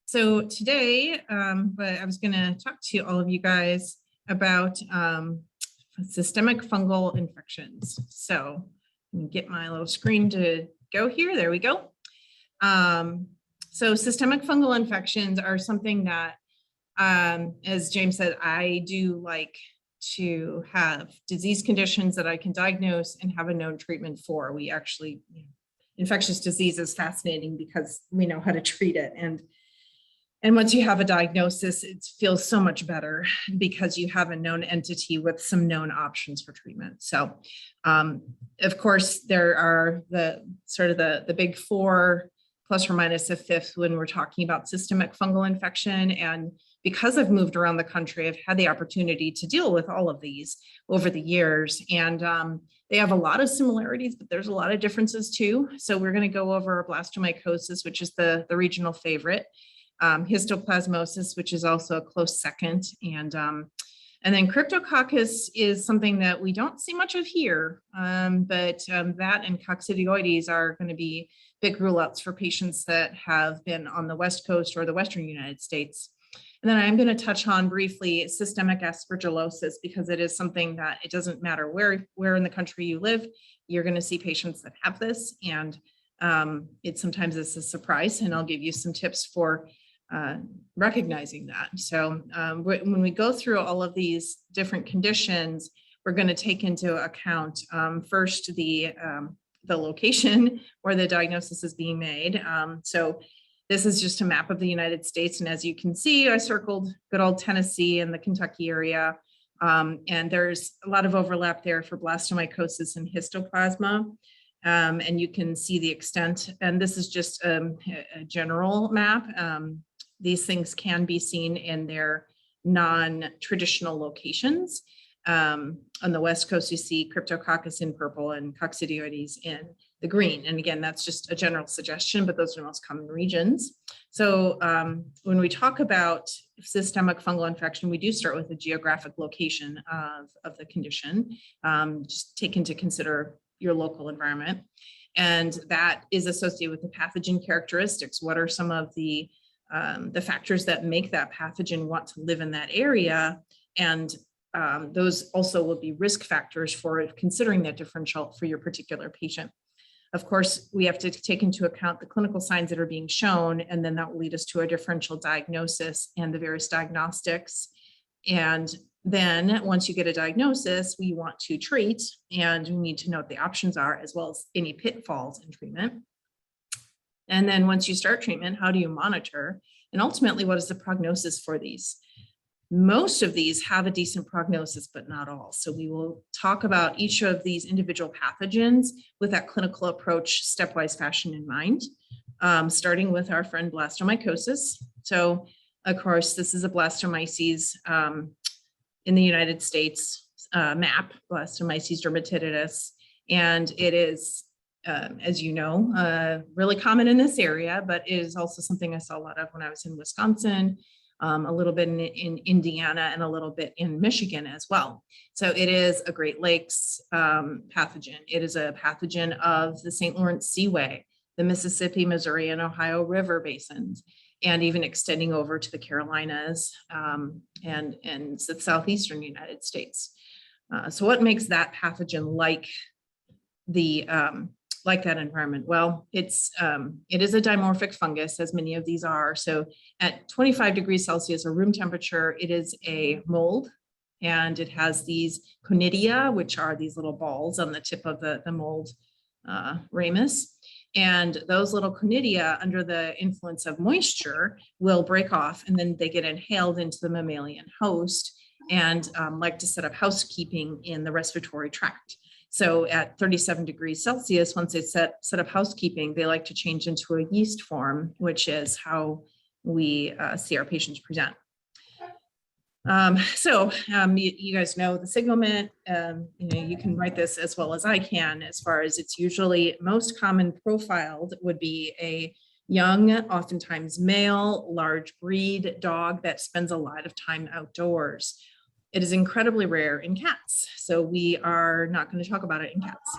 So today, but I was going to talk to all of you guys about systemic fungal infections. So let me get my little screen to go here. There we go. So systemic fungal infections are something that, as James said, I do like to have disease conditions that I can diagnose and have a known treatment for. We actually, infectious disease is fascinating because we know how to treat it. And once you have a diagnosis, it feels so much better because you have a known entity with some known options for treatment. So, of course, there are the big four plus or minus a fifth when we're talking about systemic fungal infection. And because I've moved around the country, I've had the opportunity to deal with all of these over the years. And they have a lot of similarities, but there's a lot of differences too. So we're going to go over Blastomycosis, which is the regional favorite, Histoplasmosis, which is also a close second. And then Cryptococcus is something that we don't see much of here, but that and Coccidioides are going to be big rule outs for patients that have been on the West Coast or the Western United States. And then I'm going to touch on briefly systemic aspergillosis, because it is something that it doesn't matter where in the country you live, you're going to see patients that have this. And it sometimes is a surprise, and I'll give you some tips for recognizing that. So when we go through all of these different conditions, we're going to take into account first the location where the diagnosis is being made. So this is just a map of the United States. And as you can see, I circled good old Tennessee and the Kentucky area. And there's a lot of overlap there for blastomycosis and histoplasma. And you can see the extent. And this is just a general map. These things can be seen in their non-traditional locations. On the West Coast, you see Cryptococcus in purple and Coccidioides in the green. And again, that's just a general suggestion, but those are the most common regions. So when we talk about systemic fungal infection, we do start with the geographic location of the condition. Just take into consider your local environment. And that is associated with the pathogen characteristics. What are some of the factors that make that pathogen want to live in that area? And those also will be risk factors for considering that differential for your particular patient. Of course, we have to take into account the clinical signs that are being shown, and then that will lead us to a differential diagnosis and the various diagnostics. And then once you get a diagnosis, we want to treat, and we need to know what the options are, as well as any pitfalls in treatment. And then once you start treatment, how do you monitor? And ultimately, what is the prognosis for these? Most of these have a decent prognosis, but not all. So we will talk about each of these individual pathogens with that clinical approach stepwise fashion in mind, starting with our friend Blastomycosis. So of course, this is a blastomyces in the United States map, Blastomyces dermatitis, and it is, as you know, really common in this area, but it is also something I saw a lot of when I was in Wisconsin, a little bit in Indiana, and a little bit in Michigan as well. So it is a Great Lakes pathogen. It is a pathogen of the St. Lawrence Seaway, the Mississippi, Missouri, and Ohio River basins, and even extending over to the Carolinas and the southeastern United States. So what makes that pathogen like that environment? Well, it is a dimorphic fungus, as many of these are. So at 25 degrees Celsius, or room temperature, it is a mold, and it has these conidia, which are these little balls on the tip of the mold ramus. And those little conidia, under the influence of moisture, will break off, and then they get inhaled into the mammalian host and like to set up housekeeping in the respiratory tract. So at 37 degrees Celsius, once they set up housekeeping, they like to change into a yeast form, which is how we see our patients present. You guys know the signalement. You can write this as well as I can, as far as it's usually most common profiled would be a young, oftentimes male, large breed dog that spends a lot of time outdoors. It is incredibly rare in cats, so we are not going to talk about it in cats.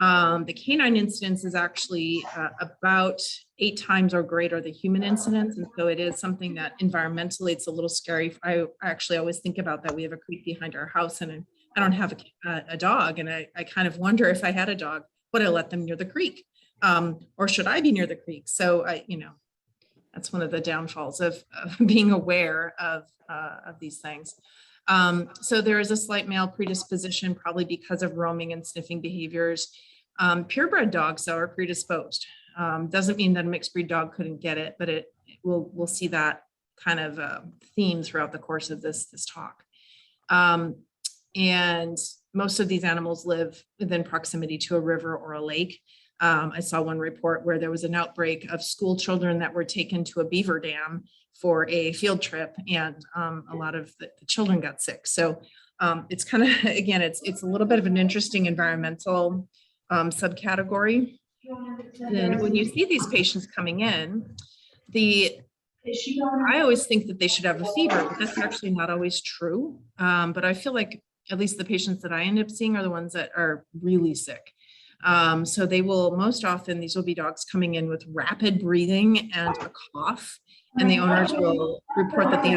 The canine incidence is actually about 8 times or greater the human incidence, and so it is something that environmentally it's a little scary. I actually always think about that. We have a creek behind our house, and I don't have a dog, and I kind of wonder if I had a dog, would I let them near the creek, or should I be near the creek? So that's one of the downfalls of being aware of these things. So there is a slight male predisposition, probably because of roaming and sniffing behaviors. Purebred dogs, though, are predisposed. Doesn't mean that a mixed breed dog couldn't get it, but we'll see that kind of theme throughout the course of this talk. And most of these animals live within proximity to a river or a lake. I saw one report where there was an outbreak of school children that were taken to a beaver dam for a field trip, and a lot of the children got sick. So it's kind of, again, it's a little bit of an interesting environmental subcategory. And when you see these patients coming in, I always think that they should have a fever, but that's actually not always true. But I feel like at least the patients that I end up seeing are the ones that are really sick. So they will, most often, these will be dogs coming in with rapid breathing and a cough, and the owners will report that they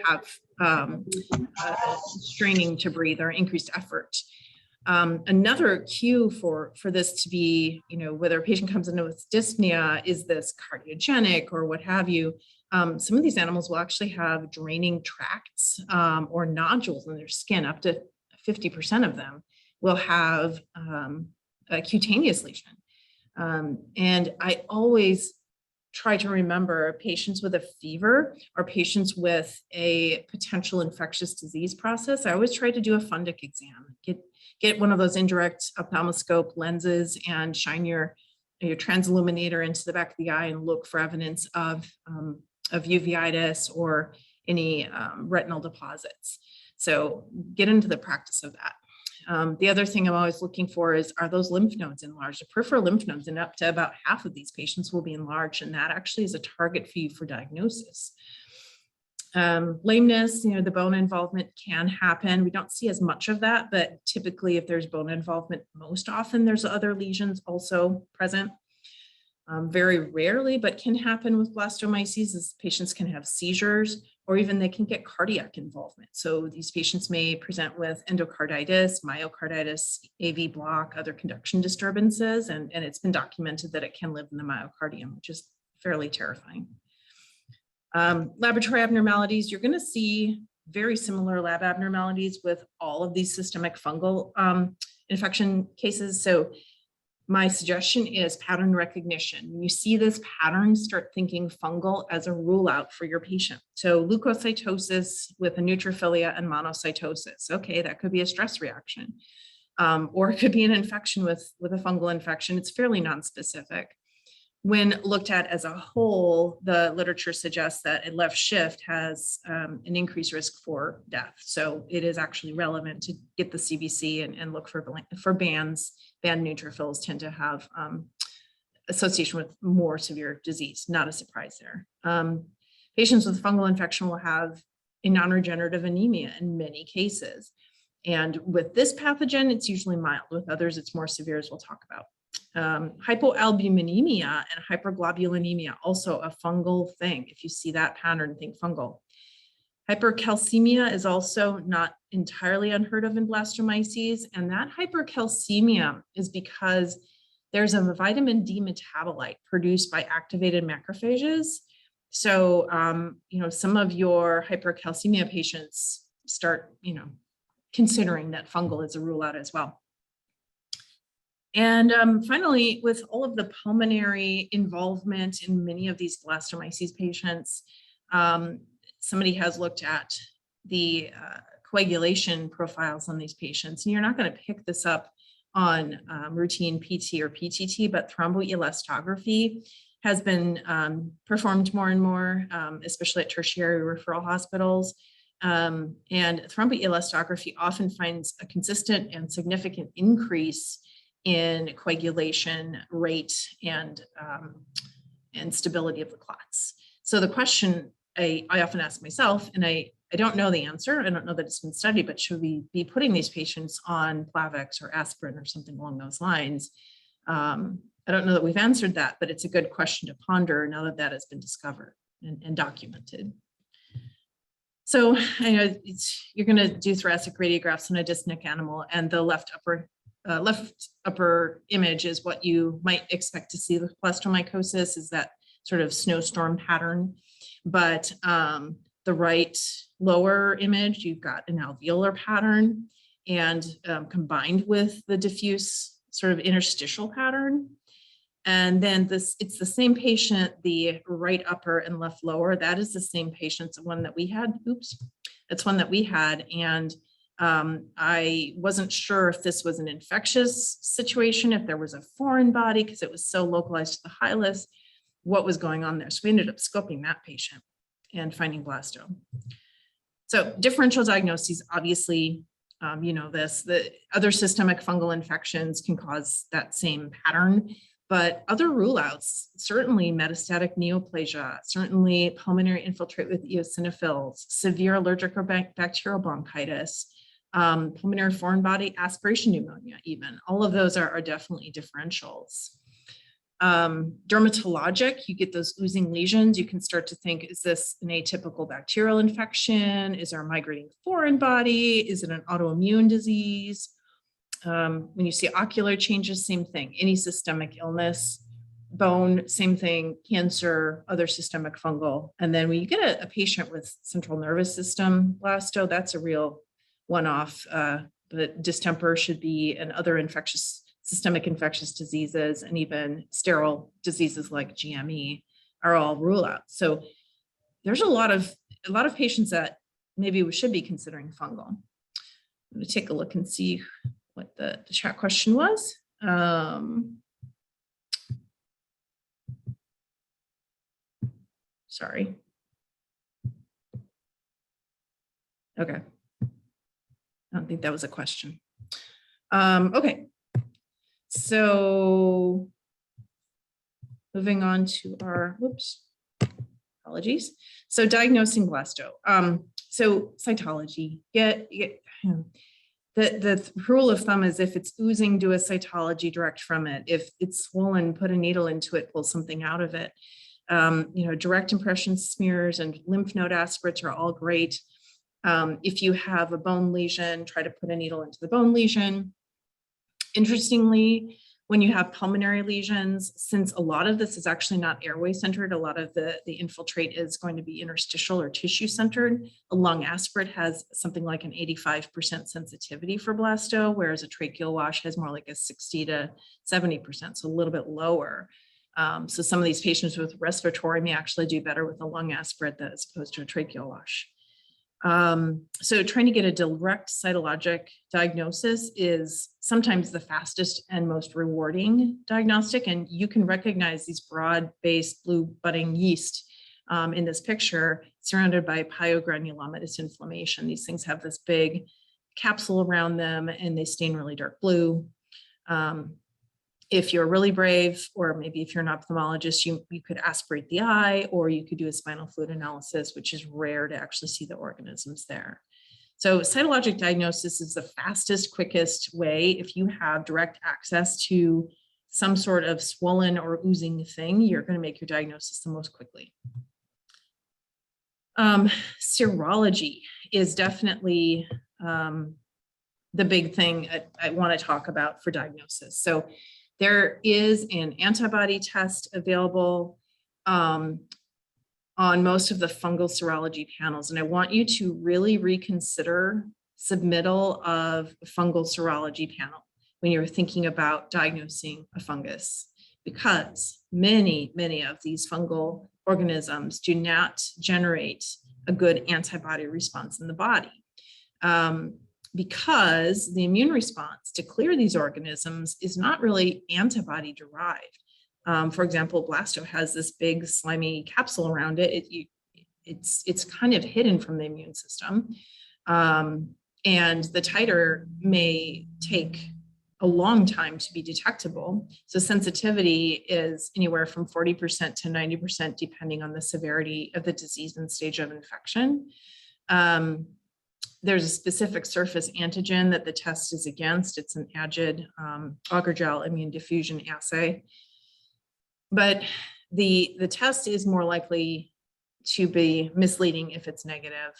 have straining to breathe or increased effort. Another cue for this to be, whether a patient comes in with dyspnea, is this cardiogenic or what have you. Some of these animals will actually have draining tracts or nodules in their skin. Up to 50% of them will have a cutaneous lesion. And I always try to remember patients with a fever or patients with a potential infectious disease process. I always try to do a fundic exam, get one of those indirect ophthalmoscope lenses and shine your transilluminator into the back of the eye and look for evidence of uveitis or any retinal deposits. So get into the practice of that. The other thing I'm always looking for is, are those lymph nodes enlarged? The peripheral lymph nodes, and up to about half of these patients will be enlarged, and that actually is a target for you for diagnosis. Lameness, the bone involvement can happen. We don't see as much of that, but typically if there's bone involvement, most often there's other lesions also present. Very rarely, but can happen with blastomyces, is patients can have seizures, or even they can get cardiac involvement. So these patients may present with endocarditis, myocarditis, AV block, other conduction disturbances, and it's been documented that it can live in the myocardium, which is fairly terrifying. Laboratory abnormalities, you're going to see very similar lab abnormalities with all of these systemic fungal infection cases. So my suggestion is pattern recognition. When you see this pattern, start thinking fungal as a rule out for your patient. So leukocytosis with a neutrophilia and monocytosis. Okay, that could be a stress reaction. Or it could be an infection with a fungal infection. It's fairly nonspecific. When looked at as a whole, the literature suggests that a left shift has an increased risk for death. So it is actually relevant to get the CBC and look for bands. Band neutrophils tend to have association with more severe disease, not a surprise there. Patients with fungal infection will have a non-regenerative anemia in many cases. And with this pathogen, it's usually mild. With others, it's more severe, as we'll talk about. Hypoalbuminemia and hyperglobulinemia, also a fungal thing. If you see that pattern, think fungal. Hypercalcemia is also not entirely unheard of in blastomyces, and that hypercalcemia is because there's a vitamin D metabolite produced by activated macrophages. So, some of your hypercalcemia patients start, considering that fungal is a rule out as well. And finally, with all of the pulmonary involvement in many of these blastomyces patients, somebody has looked at the coagulation profiles on these patients, and you're not going to pick this up on routine PT or PTT, but thromboelastography has been performed more and more, especially at tertiary referral hospitals. And thromboelastography often finds a consistent and significant increase in coagulation rate and stability of the clots. So the question I often ask myself, and I I don't know the answer. I don't know that it's been studied, but should we be putting these patients on Plavix or aspirin or something along those lines? I don't know that we've answered that, but it's a good question to ponder now that that has been discovered and documented. So I know you're going to do thoracic radiographs on a dyspneic animal, and the left upper image is what you might expect to see with blastomycosis, is that sort of snowstorm pattern. But the right lower image, you've got an alveolar pattern, and combined with the diffuse sort of interstitial pattern. And then it's the same patient, the right upper and left lower, that is the same patient, the one that we had, that's one that we had. And I wasn't sure if this was an infectious situation, if there was a foreign body, because it was so localized to the hilus, what was going on there. So we ended up scoping that patient and finding blasto. So differential diagnoses, obviously, you know this, the other systemic fungal infections can cause that same pattern. But other rule outs, certainly metastatic neoplasia, certainly pulmonary infiltrate with eosinophils, severe allergic or bacterial bronchitis, pulmonary foreign body aspiration pneumonia, even. All of those are definitely differentials. Dermatologic, you get those oozing lesions. You can start to think, is this an atypical bacterial infection? Is there a migrating foreign body? Is it an autoimmune disease? When you see ocular changes, same thing, any systemic illness, bone, same thing, cancer, other systemic fungal. And then when you get a patient with central nervous system blasto, that's a real one-off, but distemper should be, and other systemic infectious diseases, and even sterile diseases like GME are all rule out. So there's a lot of patients that maybe we should be considering fungal. I'm going to take a look and see what the chat question was. Sorry. Okay. I don't think that was a question. Okay. So moving on to our, whoops, apologies. So diagnosing blasto. So cytology, the rule of thumb is if it's oozing, do a cytology direct from it. If it's swollen, put a needle into it, pull something out of it. You know, direct impression smears and lymph node aspirates are all great. If you have a bone lesion, try to put a needle into the bone lesion. Interestingly, when you have pulmonary lesions, since a lot of this is actually not airway centered, a lot of the infiltrate is going to be interstitial or tissue centered. A lung aspirate has something like an 85% sensitivity for blasto, whereas a tracheal wash has more like a 60 to 70%, so a little bit lower. So some of these patients with respiratory may actually do better with a lung aspirate as opposed to a tracheal wash. So trying to get a direct cytologic diagnosis is sometimes the fastest and most rewarding diagnostic. And you can recognize these broad-based blue budding yeast in this picture surrounded by pyogranulomatous inflammation. These things have this big capsule around them and they stain really dark blue. If you're really brave, or maybe if you're an ophthalmologist, you could aspirate the eye, or you could do a spinal fluid analysis, which is rare to actually see the organisms there. So cytologic diagnosis is the fastest, quickest way. If you have direct access to some sort of swollen or oozing thing, you're going to make your diagnosis the most quickly. Serology is definitely the big thing I want to talk about for diagnosis. So there is an antibody test available on most of the fungal serology panels. And I want you to really reconsider submittal of a fungal serology panel when you're thinking about diagnosing a fungus, because many of these fungal organisms do not generate a good antibody response in the body. Because the immune response to clear these organisms is not really antibody derived. For example, blasto has this big slimy capsule around it. It's kind of hidden from the immune system. And the titer may take a long time to be detectable. So sensitivity is anywhere from 40% to 90%, depending on the severity of the disease and stage of infection. There's a specific surface antigen that the test is against. It's an AGID, agar gel immune diffusion assay. But the test is more likely to be misleading if it's negative.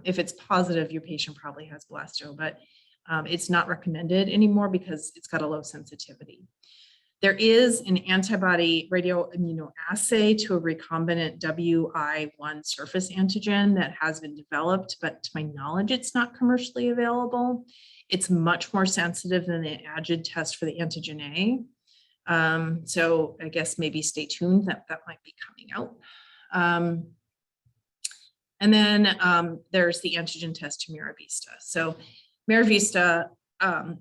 If it's positive, your patient probably has blasto, but it's not recommended anymore because it's got a low sensitivity. There is an antibody radioimmunoassay to a recombinant WI1 surface antigen that has been developed, but to my knowledge, it's not commercially available. It's much more sensitive than the AGID test for the antigen A. So I guess maybe stay tuned, that might be coming out. And then there's the antigen test to Miravista. So Miravista,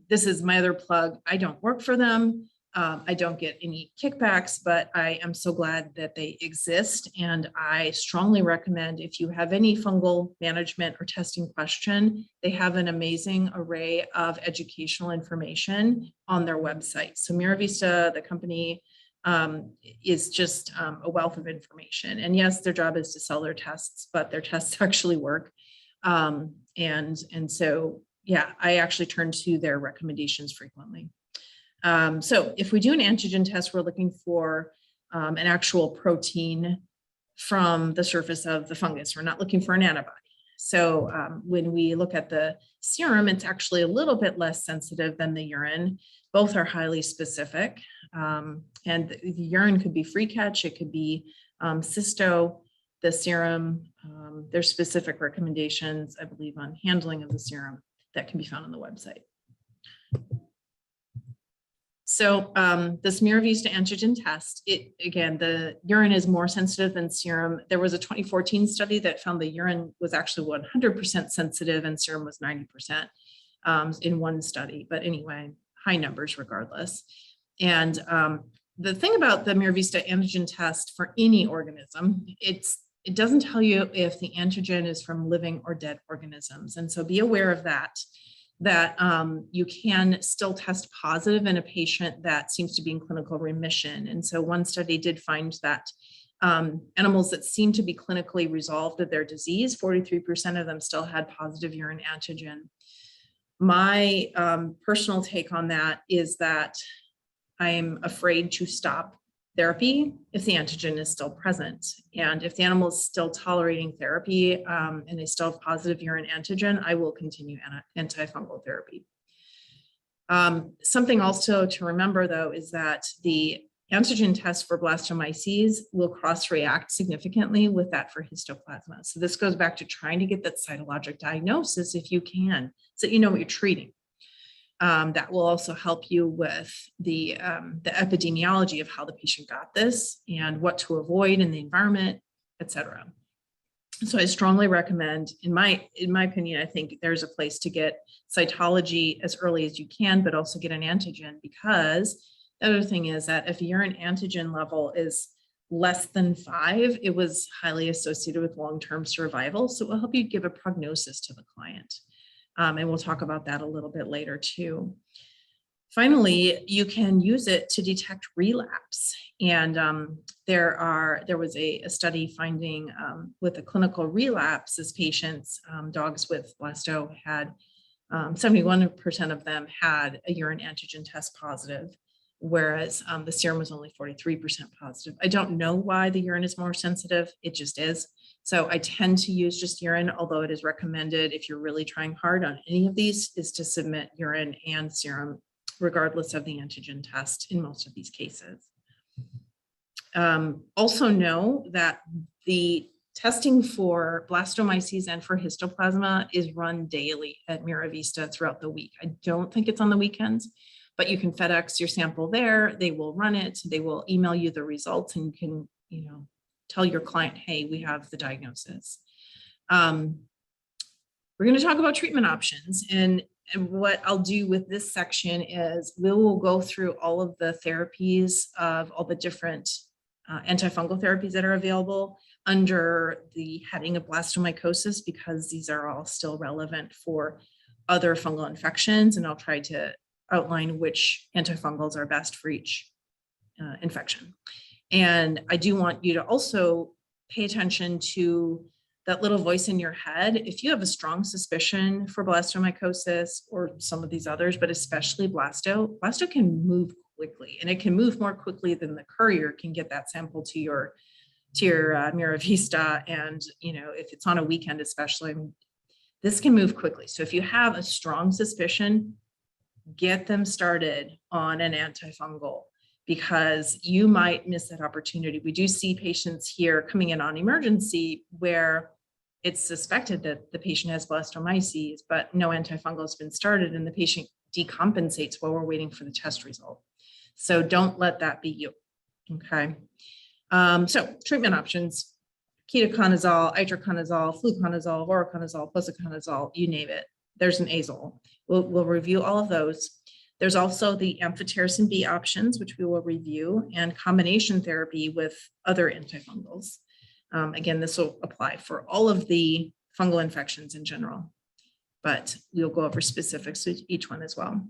this is my other plug. I don't work for them. I don't get any kickbacks, but I am so glad that they exist. And I strongly recommend, if you have any fungal management or testing question, they have an amazing array of educational information on their website. So Miravista, the company, is just a wealth of information. And yes, their job is to sell their tests, but their tests actually work. And so, yeah, I actually turn to their recommendations frequently. So if we do an antigen test, we're looking for an actual protein from the surface of the fungus. We're not looking for an antibody. So when we look at the serum, it's actually a little bit less sensitive than the urine. Both are highly specific. And the urine could be free catch, it could be cysto, the serum. There's specific recommendations, I believe, on handling of the serum that can be found on the website. So this Miravista antigen test, again, the urine is more sensitive than serum. There was a 2014 study that found the urine was actually 100% sensitive and serum was 90% in one study. But anyway, high numbers regardless. And the thing about the Miravista antigen test for any organism, it doesn't tell you if the antigen is from living or dead organisms. And so be aware of that you can still test positive in a patient that seems to be in clinical remission. And so one study did find that animals that seem to be clinically resolved of their disease, 43% of them still had positive urine antigen. My personal take on that is that I'm afraid to stop therapy if the antigen is still present. And if the animal is still tolerating therapy and they still have positive urine antigen, I will continue antifungal therapy. Something also to remember, though, is that the antigen test for blastomyces will cross-react significantly with that for histoplasma. So this goes back to trying to get that cytologic diagnosis if you can, so that you know what you're treating. That will also help you with the epidemiology of how the patient got this and what to avoid in the environment, et cetera. So I strongly recommend, in my opinion, I think there's a place to get cytology as early as you can, but also get an antigen, because the other thing is that if urine antigen level is less than 5, it was highly associated with long-term survival. So it will help you give a prognosis to the client. And we'll talk about that a little bit later too. Finally, you can use it to detect relapse. And there was a study finding with a clinical relapse, as patients, dogs with blasto had 71% of them had a urine antigen test positive, whereas the serum was only 43% positive. I don't know why the urine is more sensitive, it just is. So I tend to use just urine, although it is recommended, if you're really trying hard on any of these, is to submit urine and serum, regardless of the antigen test in most of these cases. Also know that the testing for blastomyces and for histoplasma is run daily at Miravista throughout the week. I don't think it's on the weekends, but you can FedEx your sample there. They will run it. They will email you the results, and you can, tell your client, hey, we have the diagnosis. We're going to talk about treatment options. And what I'll do with this section is we will go through all of the therapies of all the different antifungal therapies that are available under the heading of blastomycosis, because these are all still relevant for other fungal infections. And I'll try to outline which antifungals are best for each infection. And I do want you to also pay attention to that little voice in your head, if you have a strong suspicion for blastomycosis or some of these others, but especially blasto can move quickly, and it can move more quickly than the courier can get that sample to your Mira Vista. And, you know, if it's on a weekend, especially, this can move quickly. So if you have a strong suspicion, get them started on an antifungal, because you might miss that opportunity. We do see patients here coming in on emergency where it's suspected that the patient has blastomyces, but no antifungal has been started, and the patient decompensates while we're waiting for the test result. So don't let that be you. Okay. So treatment options: ketoconazole, itraconazole, fluconazole, voriconazole, posaconazole, you name it. There's an azole. We'll review all of those. There's also the amphotericin B options, which we will review, and combination therapy with other antifungals. Again, this will apply for all of the fungal infections in general, but we'll go over specifics with each one as well.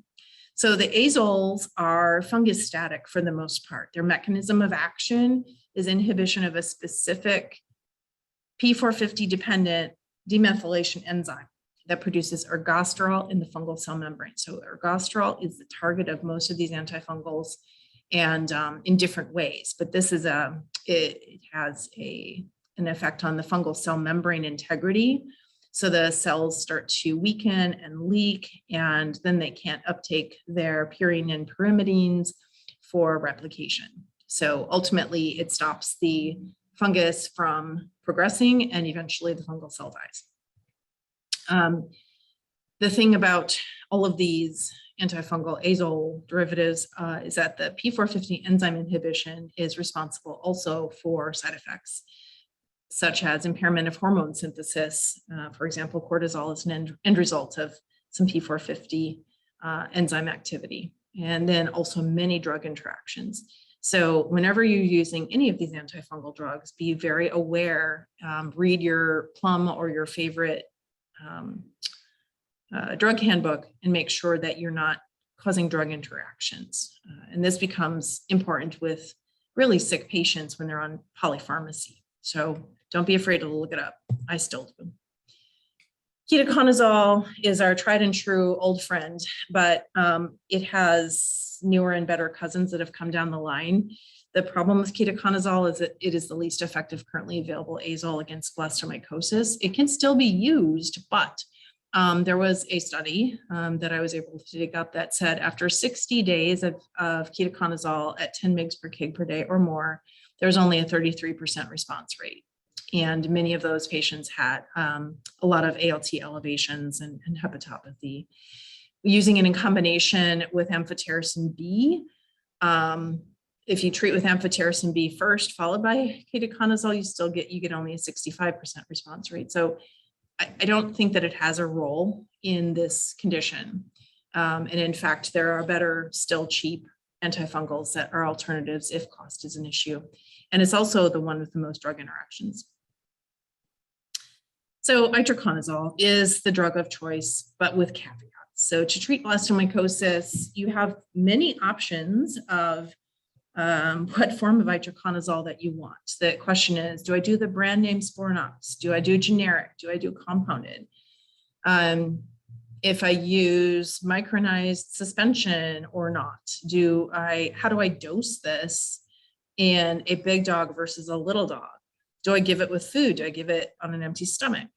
So the azoles are fungostatic for the most part. Their mechanism of action is inhibition of a specific P450 dependent demethylation enzyme that produces ergosterol in the fungal cell membrane. So ergosterol is the target of most of these antifungals, and in different ways, but this is it has an effect on the fungal cell membrane integrity. So the cells start to weaken and leak, and then they can't uptake their purine and pyrimidines for replication. So ultimately it stops the fungus from progressing, and eventually the fungal cell dies. The thing about all of these antifungal azole derivatives is that the P450 enzyme inhibition is responsible also for side effects, such as impairment of hormone synthesis. For example, cortisol is an end result of some P450 enzyme activity, and then also many drug interactions. So whenever you're using any of these antifungal drugs, be very aware, read your plum or your favorite drug handbook, and make sure that you're not causing drug interactions. And this becomes important with really sick patients when they're on polypharmacy. So don't be afraid to look it up. I still do. Ketoconazole is our tried and true old friend, but it has newer and better cousins that have come down the line. The problem with ketoconazole is that it is the least effective currently available azole against blastomycosis. It can still be used, but there was a study that I was able to dig up that said after 60 days of ketoconazole at 10 mg per kg per day or more, there was only a 33% response rate. And many of those patients had a lot of ALT elevations and hepatopathy. Using it in combination with amphotericin B, if you treat with amphotericin B first, followed by ketoconazole, you get only a 65% response rate. So I don't think that it has a role in this condition. And in fact, there are better, still cheap antifungals that are alternatives if cost is an issue. And it's also the one with the most drug interactions. So itraconazole is the drug of choice, but with caveats. So to treat blastomycosis, you have many options of what form of itraconazole that you want. The question is, do I do the brand name Sporanox? Do I do generic? Do I do compounded? If I use micronized suspension or not? How do I dose this in a big dog versus a little dog? Do I give it with food? Do I give it on an empty stomach?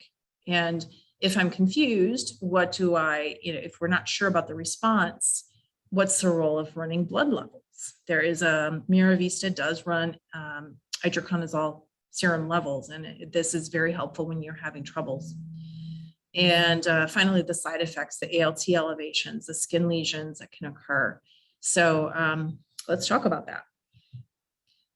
And if I'm confused, if we're not sure about the response, what's the role of running blood levels? There is Mira Vista does run itraconazole serum levels, and this is very helpful when you're having troubles. And finally, the side effects, the ALT elevations, the skin lesions that can occur. So let's talk about that.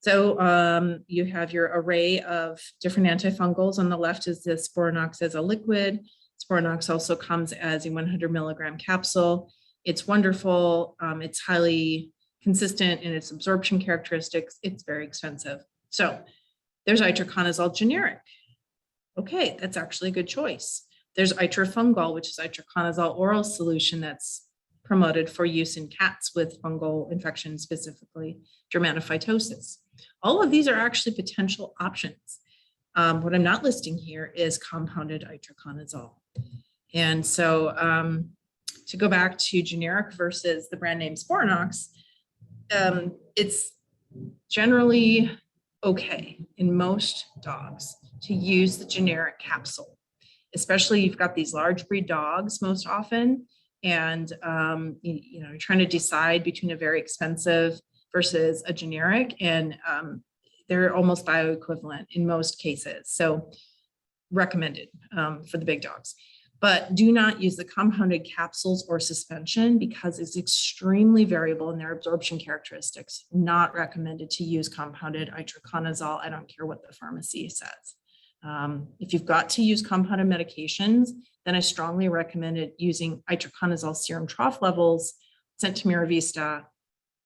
So you have your array of different antifungals. On the left is the Sporanox as a liquid. Sporanox also comes as a 100 milligram capsule. It's wonderful. It's highly consistent in its absorption characteristics. It's very expensive. So there's itraconazole generic. Okay, that's actually a good choice. There's Fungal, which is itraconazole oral solution that's promoted for use in cats with fungal infection, specifically dermatophytosis. All of these are actually potential options. What I'm not listing here is compounded itraconazole. And so to go back to generic versus the brand name Sporanox, it's generally okay in most dogs to use the generic capsule, especially you've got these large breed dogs most often, and you're trying to decide between a very expensive versus a generic, and they're almost bioequivalent in most cases. So recommended for the big dogs. But do not use the compounded capsules or suspension because it's extremely variable in their absorption characteristics. Not recommended to use compounded itraconazole. I don't care what the pharmacy says. If you've got to use compounded medications, then I strongly recommend using itraconazole serum trough levels sent to Mira Vista,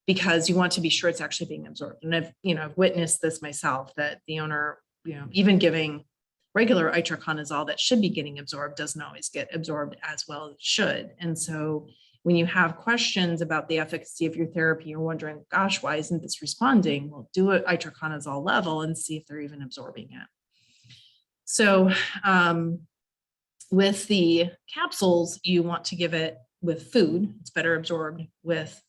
because you want to be sure it's actually being absorbed. And I've witnessed this myself, that the owner, even giving regular itraconazole that should be getting absorbed doesn't always get absorbed as well as it should. And so when you have questions about the efficacy of your therapy, you're wondering, gosh, why isn't this responding? Well, do an itraconazole level and see if they're even absorbing it. So with the capsules, you want to give it with food. It's better absorbed with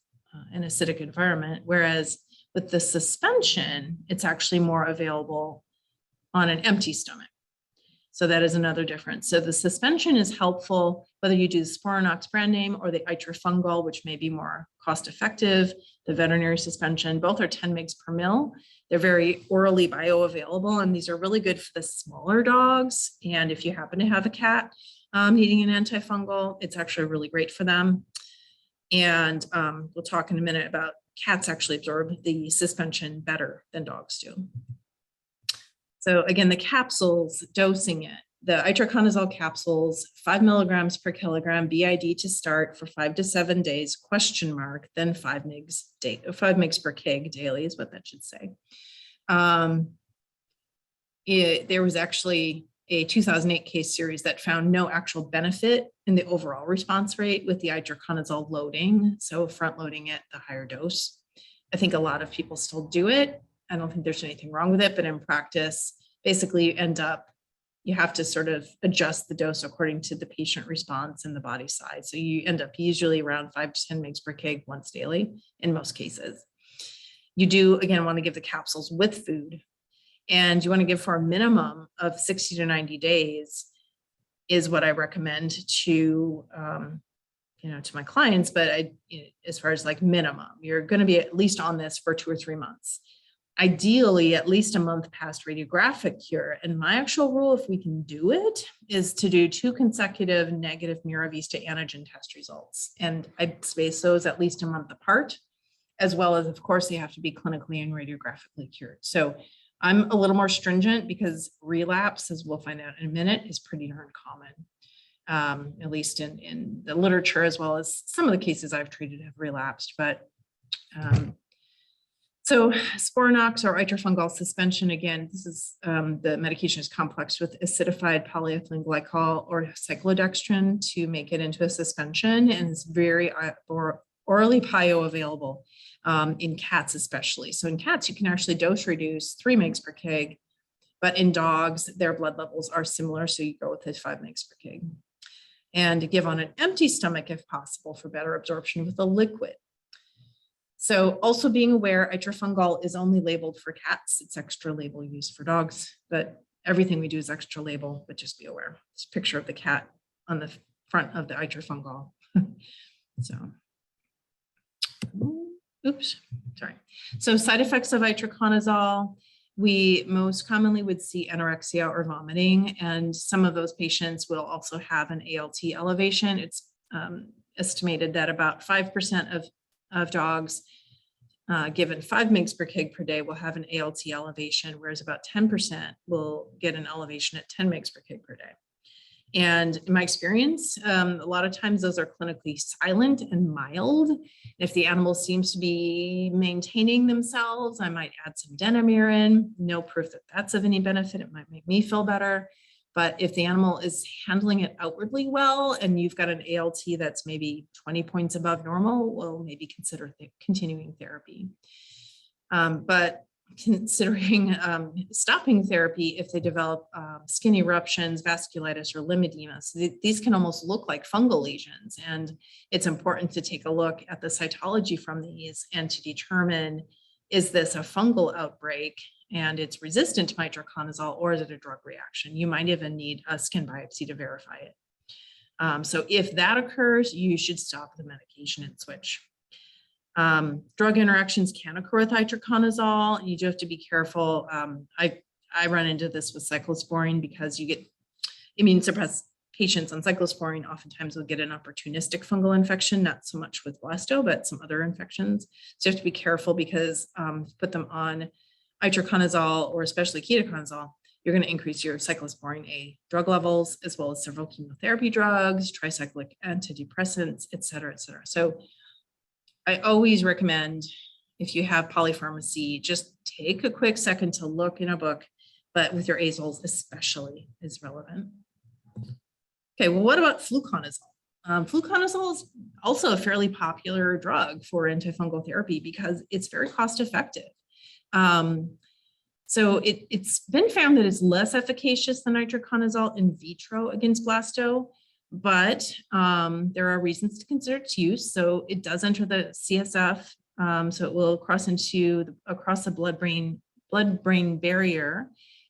an acidic environment, whereas with the suspension, it's actually more available on an empty stomach. So that is another difference. So the suspension is helpful, whether you do the Sporanox brand name or the Fungal, which may be more cost effective. The veterinary suspension, both are 10 mg per mil. They're very orally bioavailable, and these are really good for the smaller dogs. And if you happen to have a cat needing an antifungal, it's actually really great for them. And we'll talk in a minute about cats actually absorb the suspension better than dogs do. So again, the capsules, dosing it, the itraconazole capsules, 5 milligrams per kilogram BID to start for 5 to 7 days, ? Then 5 mg per kg daily is what that should say. There was actually a 2008 case series that found no actual benefit in the overall response rate with the itraconazole loading. So front loading it, the higher dose. I think a lot of people still do it. I don't think there's anything wrong with it, but in practice, basically you have to sort of adjust the dose according to the patient response and the body size. So you end up usually around 5 to 10 mg per kg once daily in most cases. You do, again, want to give the capsules with food, and you want to give for a minimum of 60 to 90 days is what I recommend to, to my clients. But as far as like minimum, you're going to be at least on this for 2 or 3 months. Ideally, at least a month past radiographic cure. And my actual rule, if we can do it, is to do 2 consecutive negative Mira Vista antigen test results. And I space those at least a month apart, as well as, of course, they have to be clinically and radiographically cured. So I'm a little more stringent because relapse, as we'll find out in a minute, is pretty darn common, at least in the literature, as well as some of the cases I've treated have relapsed. But so Sporanox or itrafungal suspension, again, this is the medication is complex with acidified polyethylene glycol or cyclodextrin to make it into a suspension, and it's very orally bioavailable in cats especially. So in cats, you can actually dose reduce 3 mg per kg, but in dogs, their blood levels are similar, so you go with the 5 mg per kg. And give on an empty stomach if possible for better absorption with a liquid. So also being aware, itrafungal is only labeled for cats. It's extra label used for dogs, but everything we do is extra label, but just be aware. This picture of the cat on the front of the itrafungal. So, oops, sorry. So side effects of itraconazole, we most commonly would see anorexia or vomiting, and some of those patients will also have an ALT elevation. It's estimated that about 5% of dogs given 5 mg per kg per day will have an ALT elevation, whereas about 10% will get an elevation at 10 mg per kg per day. And in my experience, a lot of times those are clinically silent and mild. If the animal seems to be maintaining themselves, I might add some denamirin. No proof that that's of any benefit. It might make me feel better. But if the animal is handling it outwardly well, and you've got an ALT that's maybe 20 points above normal, we'll maybe consider continuing therapy. But considering stopping therapy if they develop skin eruptions, vasculitis, or lymphedema. So these can almost look like fungal lesions. And it's important to take a look at the cytology from these and to determine, is this a fungal outbreak and it's resistant to mitraconazole, or is it a drug reaction? You might even need a skin biopsy to verify it. So if that occurs, you should stop the medication and switch. Drug interactions can occur with itraconazole, and you do have to be careful. I run into this with cyclosporine because you get immune suppressed patients on cyclosporine oftentimes will get an opportunistic fungal infection, not so much with blasto, but some other infections. So you have to be careful because put them on itraconazole or especially ketoconazole, you're going to increase your cyclosporine A drug levels, as well as several chemotherapy drugs, tricyclic antidepressants, et cetera, et cetera. So I always recommend, if you have polypharmacy, just take a quick second to look in a book, but with your azoles especially is relevant. Okay, well, what about fluconazole? Fluconazole is also a fairly popular drug for antifungal therapy because it's very cost effective. So it's been found that it's less efficacious than itraconazole in vitro against blasto, but there are reasons to consider its use. So it does enter the CSF, so it will cross the blood-brain barrier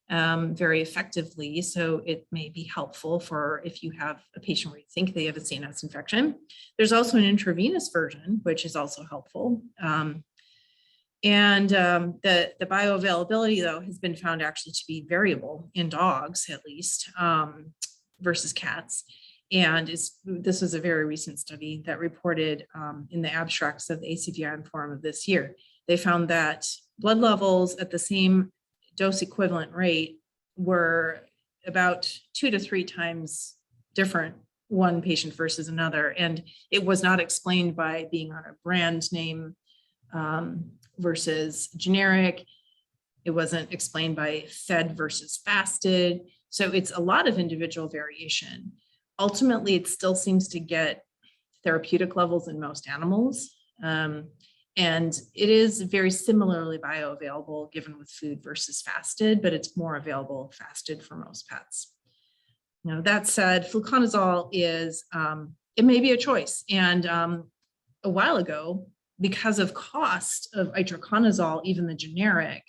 very effectively. So it may be helpful for if you have a patient where you think they have a CNS infection. There's also an intravenous version, which is also helpful. The bioavailability, though, has been found actually to be variable in dogs, at least, versus cats. And this was a very recent study that reported in the abstracts of the ACVIM forum of this year. They found that blood levels at the same dose equivalent rate were about 2 to 3 times different, one patient versus another. And it was not explained by being on a brand name versus generic. It wasn't explained by fed versus fasted. So it's a lot of individual variation. Ultimately, it still seems to get therapeutic levels in most animals. And it is very similarly bioavailable given with food versus fasted, but it's more available fasted for most pets. Now, that said, fluconazole is, it may be a choice. And a while ago, because of cost of itraconazole, even the generic,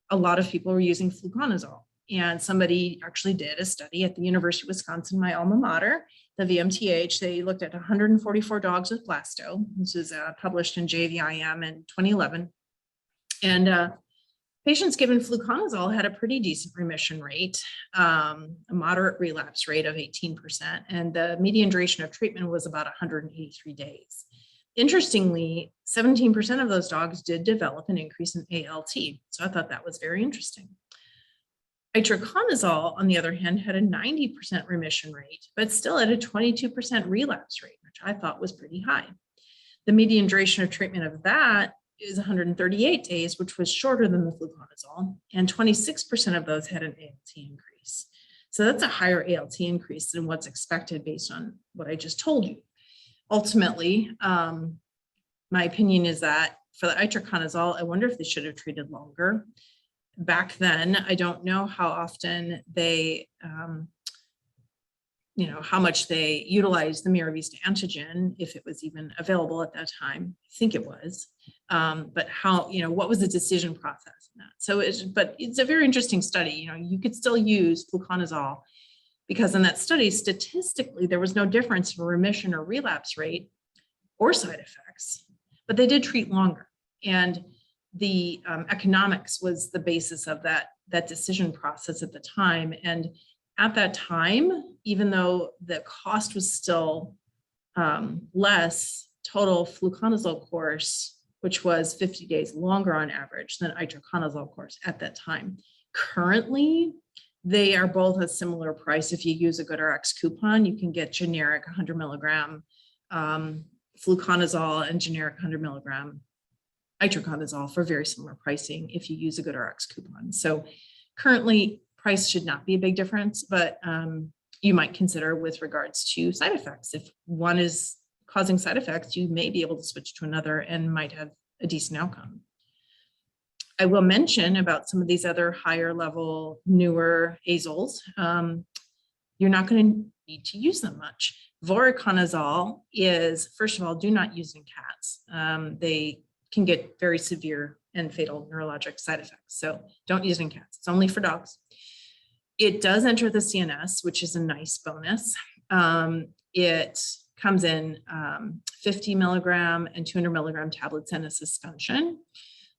a lot of people were using fluconazole. And somebody actually did a study at the University of Wisconsin, my alma mater, the VMTH. They looked at 144 dogs with blasto. This was published in JVIM in 2011. And patients given fluconazole had a pretty decent remission rate, a moderate relapse rate of 18%, and the median duration of treatment was about 183 days. Interestingly, 17% of those dogs did develop an increase in ALT. So I thought that was very interesting. Itraconazole, on the other hand, had a 90% remission rate, but still at a 22% relapse rate, which I thought was pretty high. The median duration of treatment of that is 138 days, which was shorter than the fluconazole, and 26% of those had an ALT increase. So that's a higher ALT increase than what's expected based on what I just told you. Ultimately, my opinion is that for the itraconazole, I wonder if they should have treated longer. Back then, I don't know how often they, how much they utilized the Miravista antigen, if it was even available at that time. I think it was, but how, what was the decision process in that? So but it's a very interesting study. You could still use fluconazole because in that study, statistically, there was no difference in remission or relapse rate or side effects, but they did treat longer. And the economics was the basis of that decision process at the time. And at that time, even though the cost was still less, total fluconazole course, which was 50 days longer on average than itraconazole course at that time. Currently, they are both a similar price. If you use a GoodRx coupon, you can get generic 100 milligram fluconazole and generic 100 milligram itraconazole for very similar pricing if you use a GoodRx coupon. So currently, price should not be a big difference, but you might consider with regards to side effects. If one is causing side effects, you may be able to switch to another and might have a decent outcome. I will mention about some of these other higher level, newer azoles. You're not going to need to use them much. Voriconazole is, first of all, do not use in cats. They can get very severe and fatal neurologic side effects. So don't use it in cats. It's only for dogs. It does enter the CNS, which is a nice bonus. It comes in 50 milligram and 200 milligram tablets in a suspension.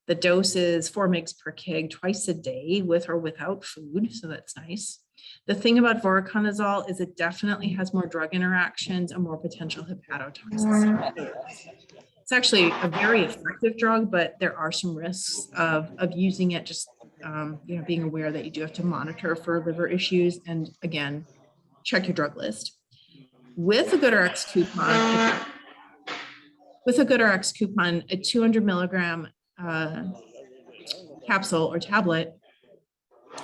The dose is 4 mg per kg twice a day with or without food. So that's nice. The thing about voriconazole is it definitely has more drug interactions and more potential hepatotoxicity. It's actually a very effective drug, but there are some risks of using it, just being aware that you do have to monitor for liver issues. And again, check your drug list. With a GoodRx coupon, a 200 milligram capsule or tablet,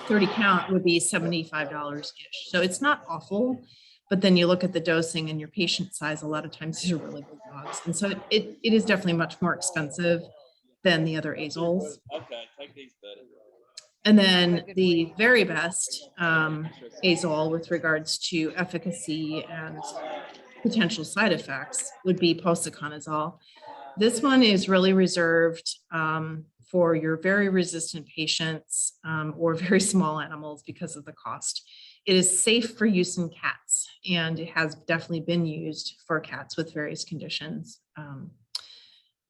30 count would be $75-ish. So it's not awful, but then you look at the dosing and your patient size, a lot of times these are really big dogs. And so it is definitely much more expensive than the other azoles. Okay, take these, buddy. And then the very best azole with regards to efficacy and potential side effects would be posaconazole. This one is really reserved for your very resistant patients or very small animals because of the cost. It is safe for use in cats, and it has definitely been used for cats with various conditions.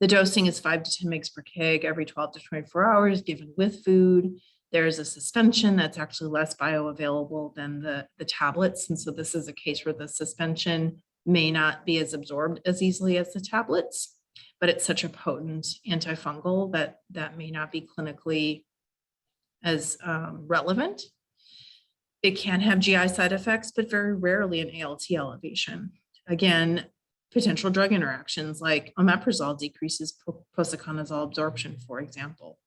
The dosing is 5 to 10 mg per kg every 12 to 24 hours, given with food. There's a suspension that's actually less bioavailable than the tablets. And so this is a case where the suspension may not be as absorbed as easily as the tablets, but it's such a potent antifungal that may not be clinically as relevant. It can have GI side effects, but very rarely an ALT elevation. Again, potential drug interactions like omeprazole decreases posaconazole absorption, for example.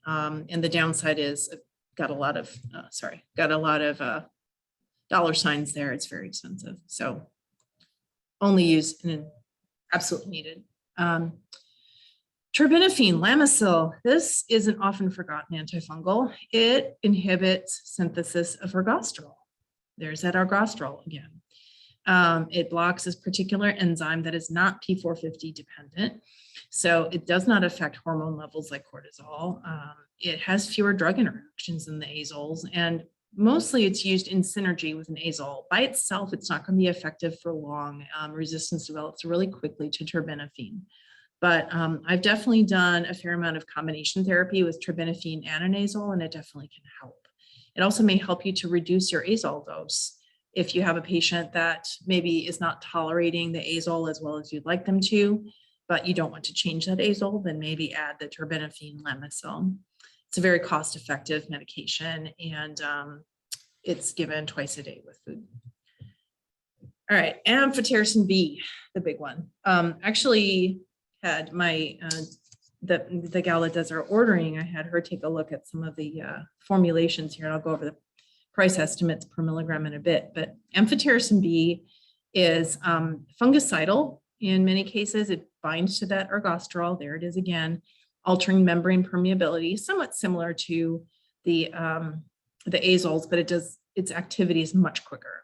And the downside is got a lot of dollar signs there. It's very expensive. So only use in absolutely needed. Terbinafine, Lamisil, this is an often forgotten antifungal. It inhibits synthesis of ergosterol. There's that ergosterol again. It blocks this particular enzyme that is not P450 dependent. So it does not affect hormone levels like cortisol. It has fewer drug interactions than the azoles, and mostly it's used in synergy with an azole. By itself, it's not going to be effective for long. Resistance develops really quickly to terbinafine. But I've definitely done a fair amount of combination therapy with terbinafine and an azole, and it definitely can help. It also may help you to reduce your azole dose. If you have a patient that maybe is not tolerating the azole as well as you'd like them to, but you don't want to change that azole, then maybe add the terbinafine Lamisil. It's a very cost-effective medication, and it's given twice a day with food. All right, amphotericin B, the big one. Actually had my, the gal that does our ordering, I had her take a look at some of the formulations here, and I'll go over the price estimates per milligram in a bit. But amphotericin B is fungicidal. In many cases, it binds to that ergosterol. There it is again, altering membrane permeability, somewhat similar to the azoles, but its activity is much quicker.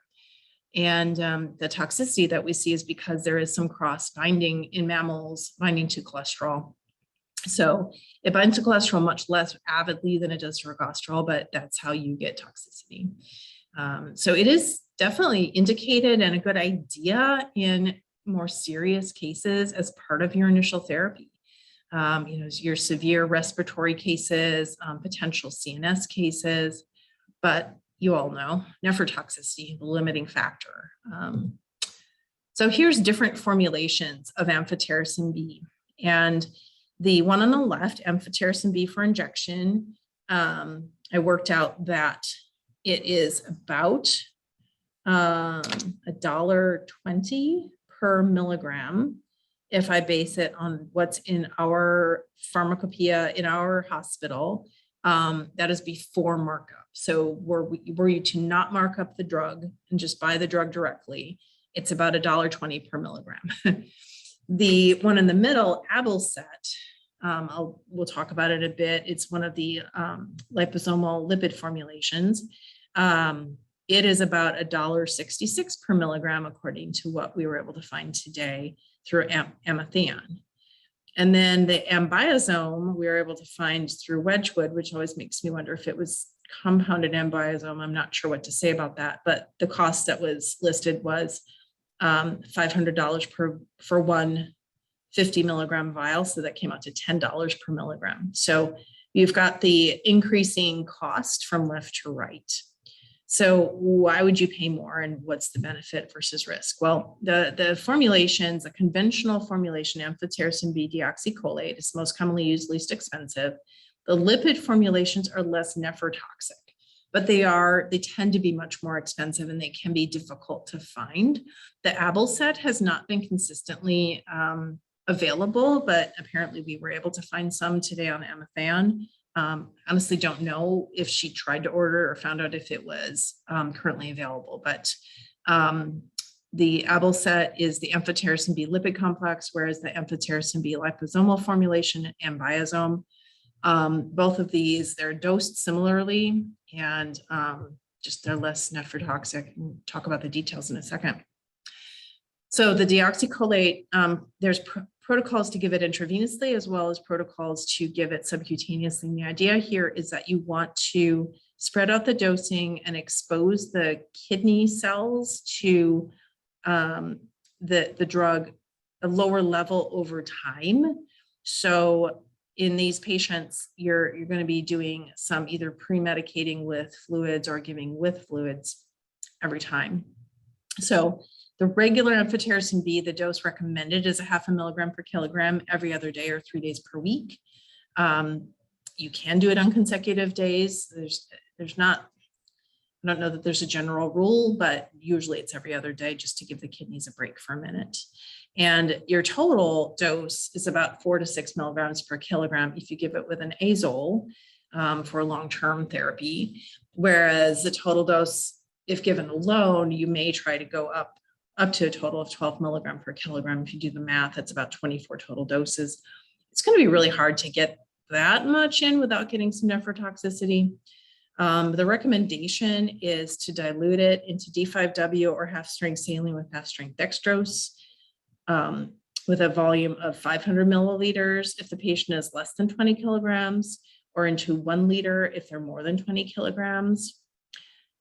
And the toxicity that we see is because there is some cross binding in mammals binding to cholesterol. So it binds to cholesterol much less avidly than it does to ergosterol, but that's how you get toxicity. So it is definitely indicated and a good idea in more serious cases as part of your initial therapy. Your severe respiratory cases, potential CNS cases, but you all know nephrotoxicity, the limiting factor. So here's different formulations of amphotericin B. And the one on the left, amphotericin B for injection, I worked out that it is about $1.20 per milligram if I base it on what's in our pharmacopoeia in our hospital. That is before markup. So were you to not mark up the drug and just buy the drug directly, it's about $1.20 per milligram. The one in the middle, Abelset, We'll talk about it a bit. It's one of the liposomal lipid formulations. It is about $1.66 per milligram, according to what we were able to find today through Amethion. And then the ambiosome we were able to find through Wedgwood, which always makes me wonder if it was compounded ambiosome. I'm not sure what to say about that, but the cost that was listed was $500 for one 50 milligram vial. So that came out to $10 per milligram. So you've got the increasing cost from left to right. So why would you pay more, and what's the benefit versus risk? Well, the formulations, a conventional formulation, amphotericin B deoxycholate, is most commonly used, least expensive. The lipid formulations are less nephrotoxic, but they tend to be much more expensive, and they can be difficult to find. The Abelset has not been consistently available, but apparently we were able to find some today on Amethion. Honestly, don't know if she tried to order or found out if it was currently available, but the Abelset is the amphotericin B lipid complex, whereas the amphotericin B liposomal formulation and biosome. Both of these, they're dosed similarly, and just they're less nephrotoxic. We'll talk about the details in a second. So the deoxycholate, there's protocols to give it intravenously as well as protocols to give it subcutaneously. And the idea here is that you want to spread out the dosing and expose the kidney cells to the drug a lower level over time. So in these patients, you're going to be doing some either pre-medicating with fluids or giving with fluids every time. So the regular amphotericin B, the dose recommended is 0.5 milligram per kilogram every other day or 3 days per week. You can do it on consecutive days. There's not, I don't know that there's a general rule, but usually it's every other day just to give the kidneys a break for a minute. And your total dose is about 4 to 6 milligrams per kilogram if you give it with an azole for long-term therapy, whereas the total dose, if given alone, you may try to go up to a total of 12 milligram per kilogram. If you do the math, that's about 24 total doses. It's going to be really hard to get that much in without getting some nephrotoxicity. The recommendation is to dilute it into D5W or half-strength saline with half-strength dextrose with a volume of 500 milliliters if the patient is less than 20 kilograms, or into 1 liter if they're more than 20 kilograms.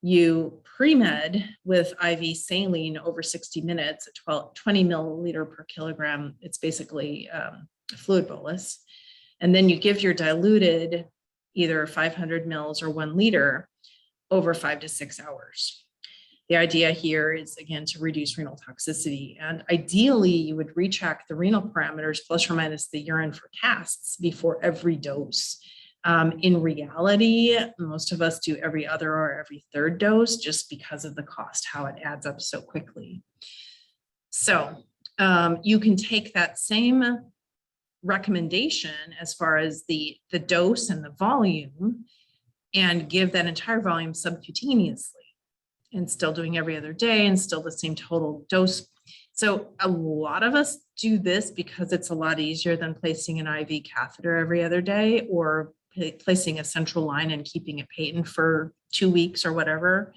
You pre-med with IV saline over 60 minutes at 20 milliliter per kilogram. It's basically a fluid bolus. And then you give your diluted either 500 mils or 1 liter over 5 to 6 hours. The idea here is, again, to reduce renal toxicity. And ideally, you would recheck the renal parameters plus or minus the urine for casts before every dose. In reality, most of us do every other or every third dose just because of the cost, how it adds up so quickly. So you can take that same recommendation as far as the dose and the volume and give that entire volume subcutaneously and still doing every other day and still the same total dose. So a lot of us do this because it's a lot easier than placing an IV catheter every other day or placing a central line and keeping it patent for 2 weeks or whatever.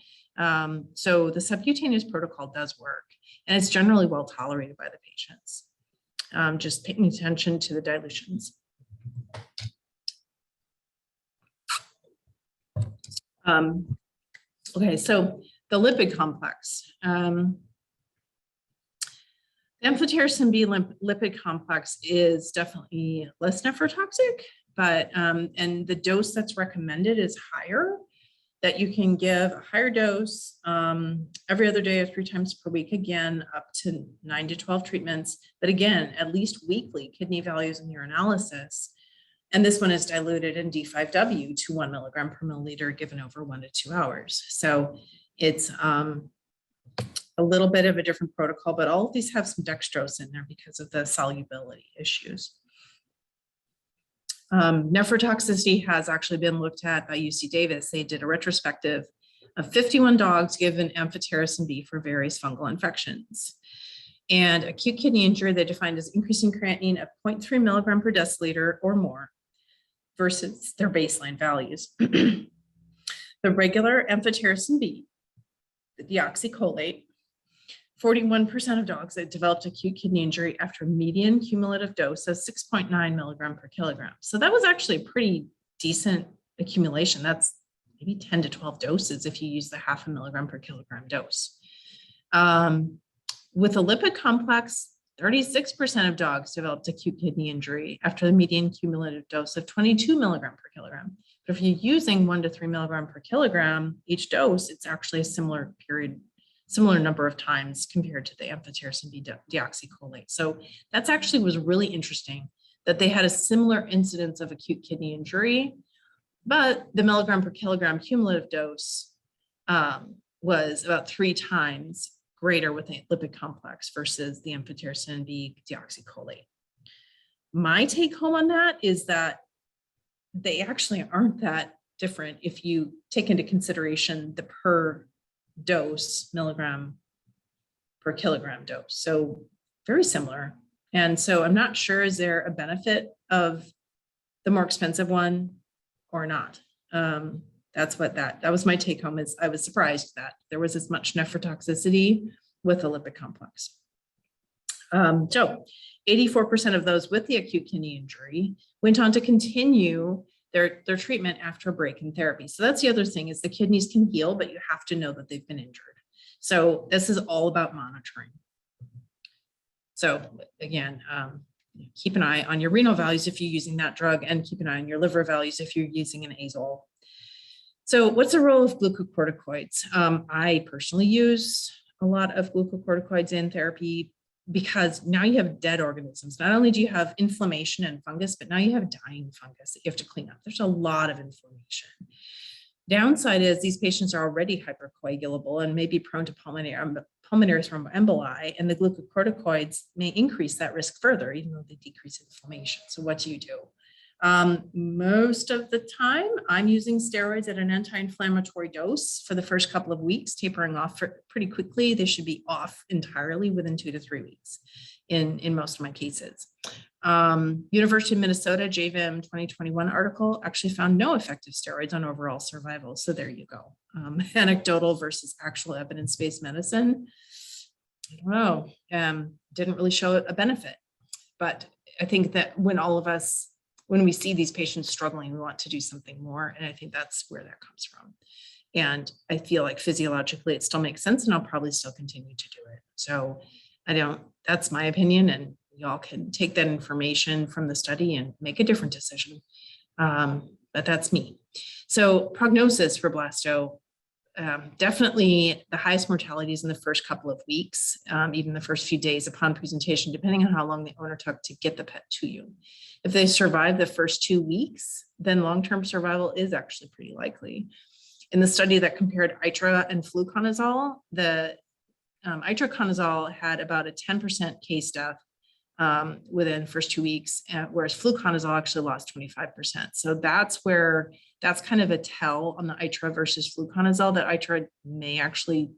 So the subcutaneous protocol does work, and it's generally well tolerated by the patients. Just paying attention to the dilutions. Okay, so the lipid complex. The amphotericin B lipid complex is definitely less nephrotoxic, but and the dose that's recommended is higher, that you can give a higher dose every other day or 3 times per week, again, up to 9 to 12 treatments, but again, at least weekly kidney values and urinalysis. And this one is diluted in D5W to 1 milligram per milliliter given over 1 to 2 hours. So it's a little bit of a different protocol, but all of these have some dextrose in there because of the solubility issues. Nephrotoxicity has actually been looked at by UC Davis. They did a retrospective of 51 dogs given amphotericin B for various fungal infections. And acute kidney injury, they defined as increasing creatinine of 0.3 milligram per deciliter or more versus their baseline values. The regular amphotericin B, the deoxycholate, 41% of dogs that developed acute kidney injury after a median cumulative dose of 6.9 milligram per kilogram. So that was actually a pretty decent accumulation. That's maybe 10 to 12 doses if you use the 0.5 milligram per kilogram dose. With a lipid complex, 36% of dogs developed acute kidney injury after the median cumulative dose of 22 milligram per kilogram. But if you're using 1 to 3 milligram per kilogram each dose, it's actually a similar number of times compared to the amphotericin B deoxycholate. So that's actually was really interesting that they had a similar incidence of acute kidney injury, but the milligram per kilogram cumulative dose was about 3 times greater with a lipid complex versus the amphotericin B deoxycholate. My take home on that is that they actually aren't that different if you take into consideration the per dose milligram per kilogram dose. So very similar. And so I'm not sure, is there a benefit of the more expensive one or not? That was my take home. Is I was surprised that there was as much nephrotoxicity with a lipid complex. So 84% of those with the acute kidney injury went on to continue their treatment after a break in therapy. So that's the other thing, is the kidneys can heal, but you have to know that they've been injured. So this is all about monitoring. So again, keep an eye on your renal values if you're using that drug, and keep an eye on your liver values if you're using an azole. So what's the role of glucocorticoids? I personally use a lot of glucocorticoids in therapy because now you have dead organisms. Not only do you have inflammation and fungus, but now you have dying fungus that you have to clean up. There's a lot of inflammation. Downside is these patients are already hypercoagulable and may be prone to pulmonary thromboemboli, and the glucocorticoids may increase that risk further, even though they decrease inflammation. So what do? Most of the time, I'm using steroids at an anti-inflammatory dose for the first couple of weeks, tapering off pretty quickly. They should be off entirely within 2 to 3 weeks in most of my cases. University of Minnesota JVIM 2021 article actually found no effective steroids on overall survival. So there you go. Anecdotal versus actual evidence-based medicine. I don't know, didn't really show a benefit. But I think that when we see these patients struggling, we want to do something more. And I think that's where that comes from. And I feel like physiologically it still makes sense, and I'll probably still continue to do it. So that's my opinion, and y'all can take that information from the study and make a different decision. But that's me. So prognosis for blasto, definitely the highest mortality is in the first couple of weeks, even the first few days upon presentation, depending on how long the owner took to get the pet to you. If they survive the first 2 weeks, then long-term survival is actually pretty likely. In the study that compared ITRA and fluconazole, the itraconazole had about a 10% case death within the first 2 weeks, whereas fluconazole actually lost 25%. So that's kind of a tell on the ITRA versus fluconazole, that ITRA may actually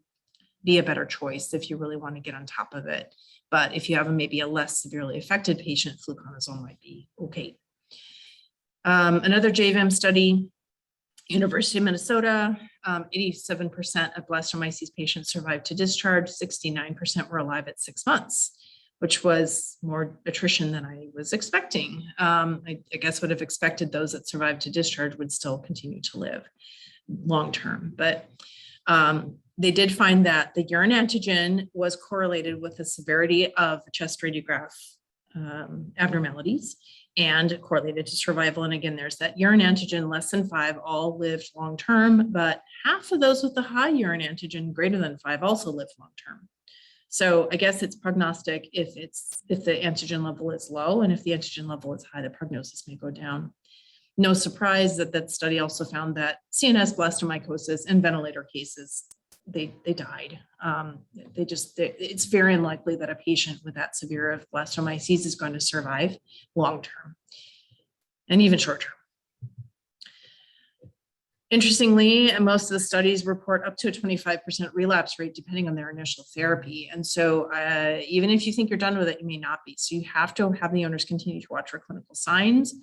be a better choice if you really want to get on top of it. But if you have maybe a less severely affected patient, fluconazole might be okay. Another JVIM study, University of Minnesota, 87% of blastomyces patients survived to discharge, 69% were alive at 6 months, which was more attrition than I was expecting. I guess would have expected those that survived to discharge would still continue to live long-term. But they did find that the urine antigen was correlated with the severity of chest radiograph abnormalities and correlated to survival. And again, there's that urine antigen less than 5 all lived long-term, but half of those with the high urine antigen greater than 5 also lived long-term. So I guess it's prognostic if the antigen level is low, and if the antigen level is high, the prognosis may go down. No surprise that study also found that CNS blastomycosis and ventilator cases, they died. It's very unlikely that a patient with that severe of blastomyces is going to survive long-term and even short-term. Interestingly, most of the studies report up to a 25% relapse rate depending on their initial therapy. And so even if you think you're done with it, you may not be. So you have to have the owners continue to watch for clinical signs,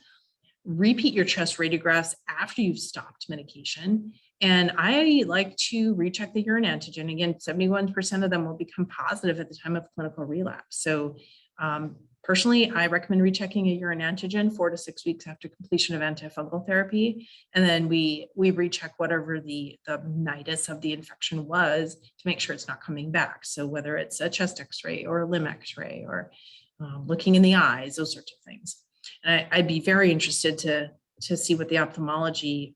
repeat your chest radiographs after you've stopped medication. And I like to recheck the urine antigen. Again, 71% of them will become positive at the time of clinical relapse. So personally, I recommend rechecking a urine antigen 4 to 6 weeks after completion of antifungal therapy. And then we recheck whatever the nidus of the infection was to make sure it's not coming back. So whether it's a chest x-ray or a limb x-ray or looking in the eyes, those sorts of things. And I'd be very interested to see what the ophthalmology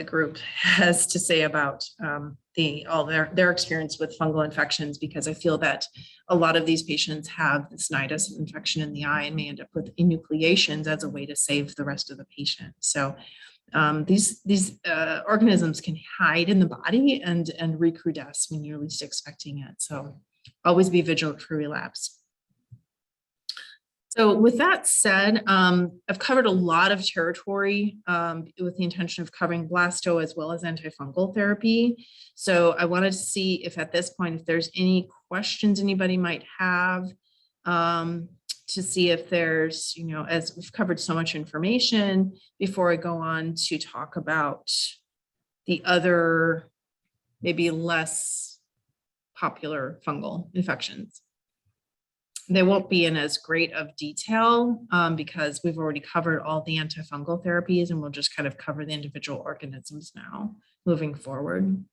group has to say about their experience with fungal infections, because I feel that a lot of these patients have this nidus infection in the eye and may end up with enucleations as a way to save the rest of the patient. So these organisms can hide in the body and recrudesce when you're least expecting it. So always be vigilant for relapse. So with that said, I've covered a lot of territory with the intention of covering blasto as well as antifungal therapy. So I wanted to see if at this point, if there's any questions anybody might have, to see if there's, as we've covered so much information, before I go on to talk about the other, maybe less popular fungal infections. They won't be in as great of detail because we've already covered all the antifungal therapies, and we'll just kind of cover the individual organisms now moving forward.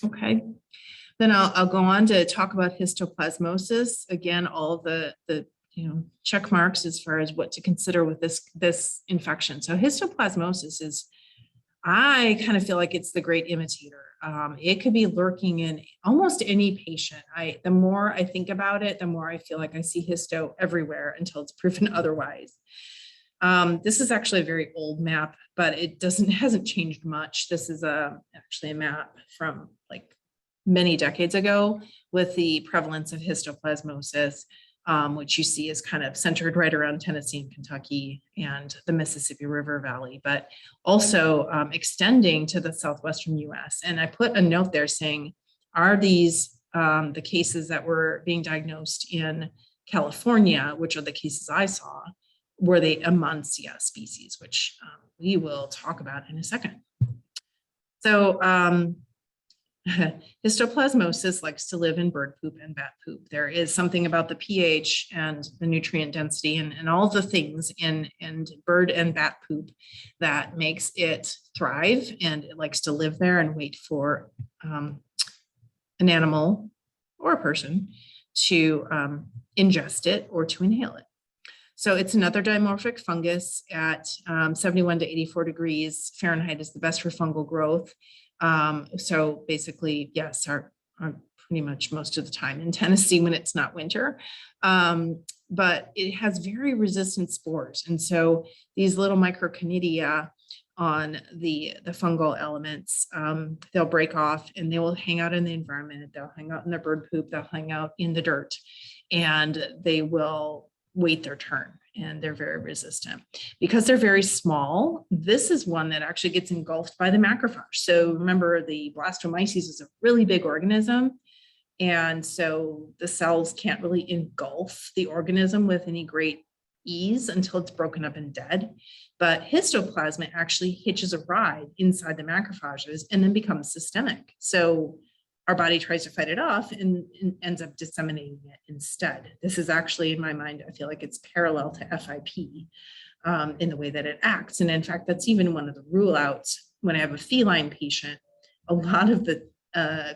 Okay, then I'll go on to talk about histoplasmosis. Again, all the check marks as far as what to consider with this infection. So histoplasmosis is, I kind of feel like it's the great imitator. It could be lurking in almost any patient. The more I think about it, the more I feel like I see histo everywhere until it's proven otherwise. This is actually a very old map, but it hasn't changed much. This is actually a map from like many decades ago with the prevalence of histoplasmosis, which you see is kind of centered right around Tennessee and Kentucky and the Mississippi River Valley, but also extending to the southwestern US. And I put a note there saying, are these the cases that were being diagnosed in California, which are the cases I saw, were they a Muncia species, which we will talk about in a second. So histoplasmosis likes to live in bird poop and bat poop. There is something about the pH and the nutrient density and all the things in bird and bat poop that makes it thrive, and it likes to live there and wait for an animal or a person to ingest it or to inhale it. So it's another dimorphic fungus at 71 to 84 degrees Fahrenheit is the best for fungal growth. So basically, yes, are pretty much most of the time in Tennessee when it's not winter, but it has very resistant spores. And so these little microconidia on the fungal elements, they'll break off and they will hang out in the environment. They'll hang out in the bird poop, they'll hang out in the dirt, and they will wait their turn. And they're very resistant. Because they're very small, this is one that actually gets engulfed by the macrophage. So remember, the Blastomycosis is a really big organism. And so the cells can't really engulf the organism with any great ease until it's broken up and dead. But histoplasma actually hitches a ride inside the macrophages and then becomes systemic. So our body tries to fight it off and ends up disseminating it instead. This is actually, in my mind, I feel like it's parallel to FIP in the way that it acts. And in fact, that's even one of the rule outs when I have a feline patient. A lot of the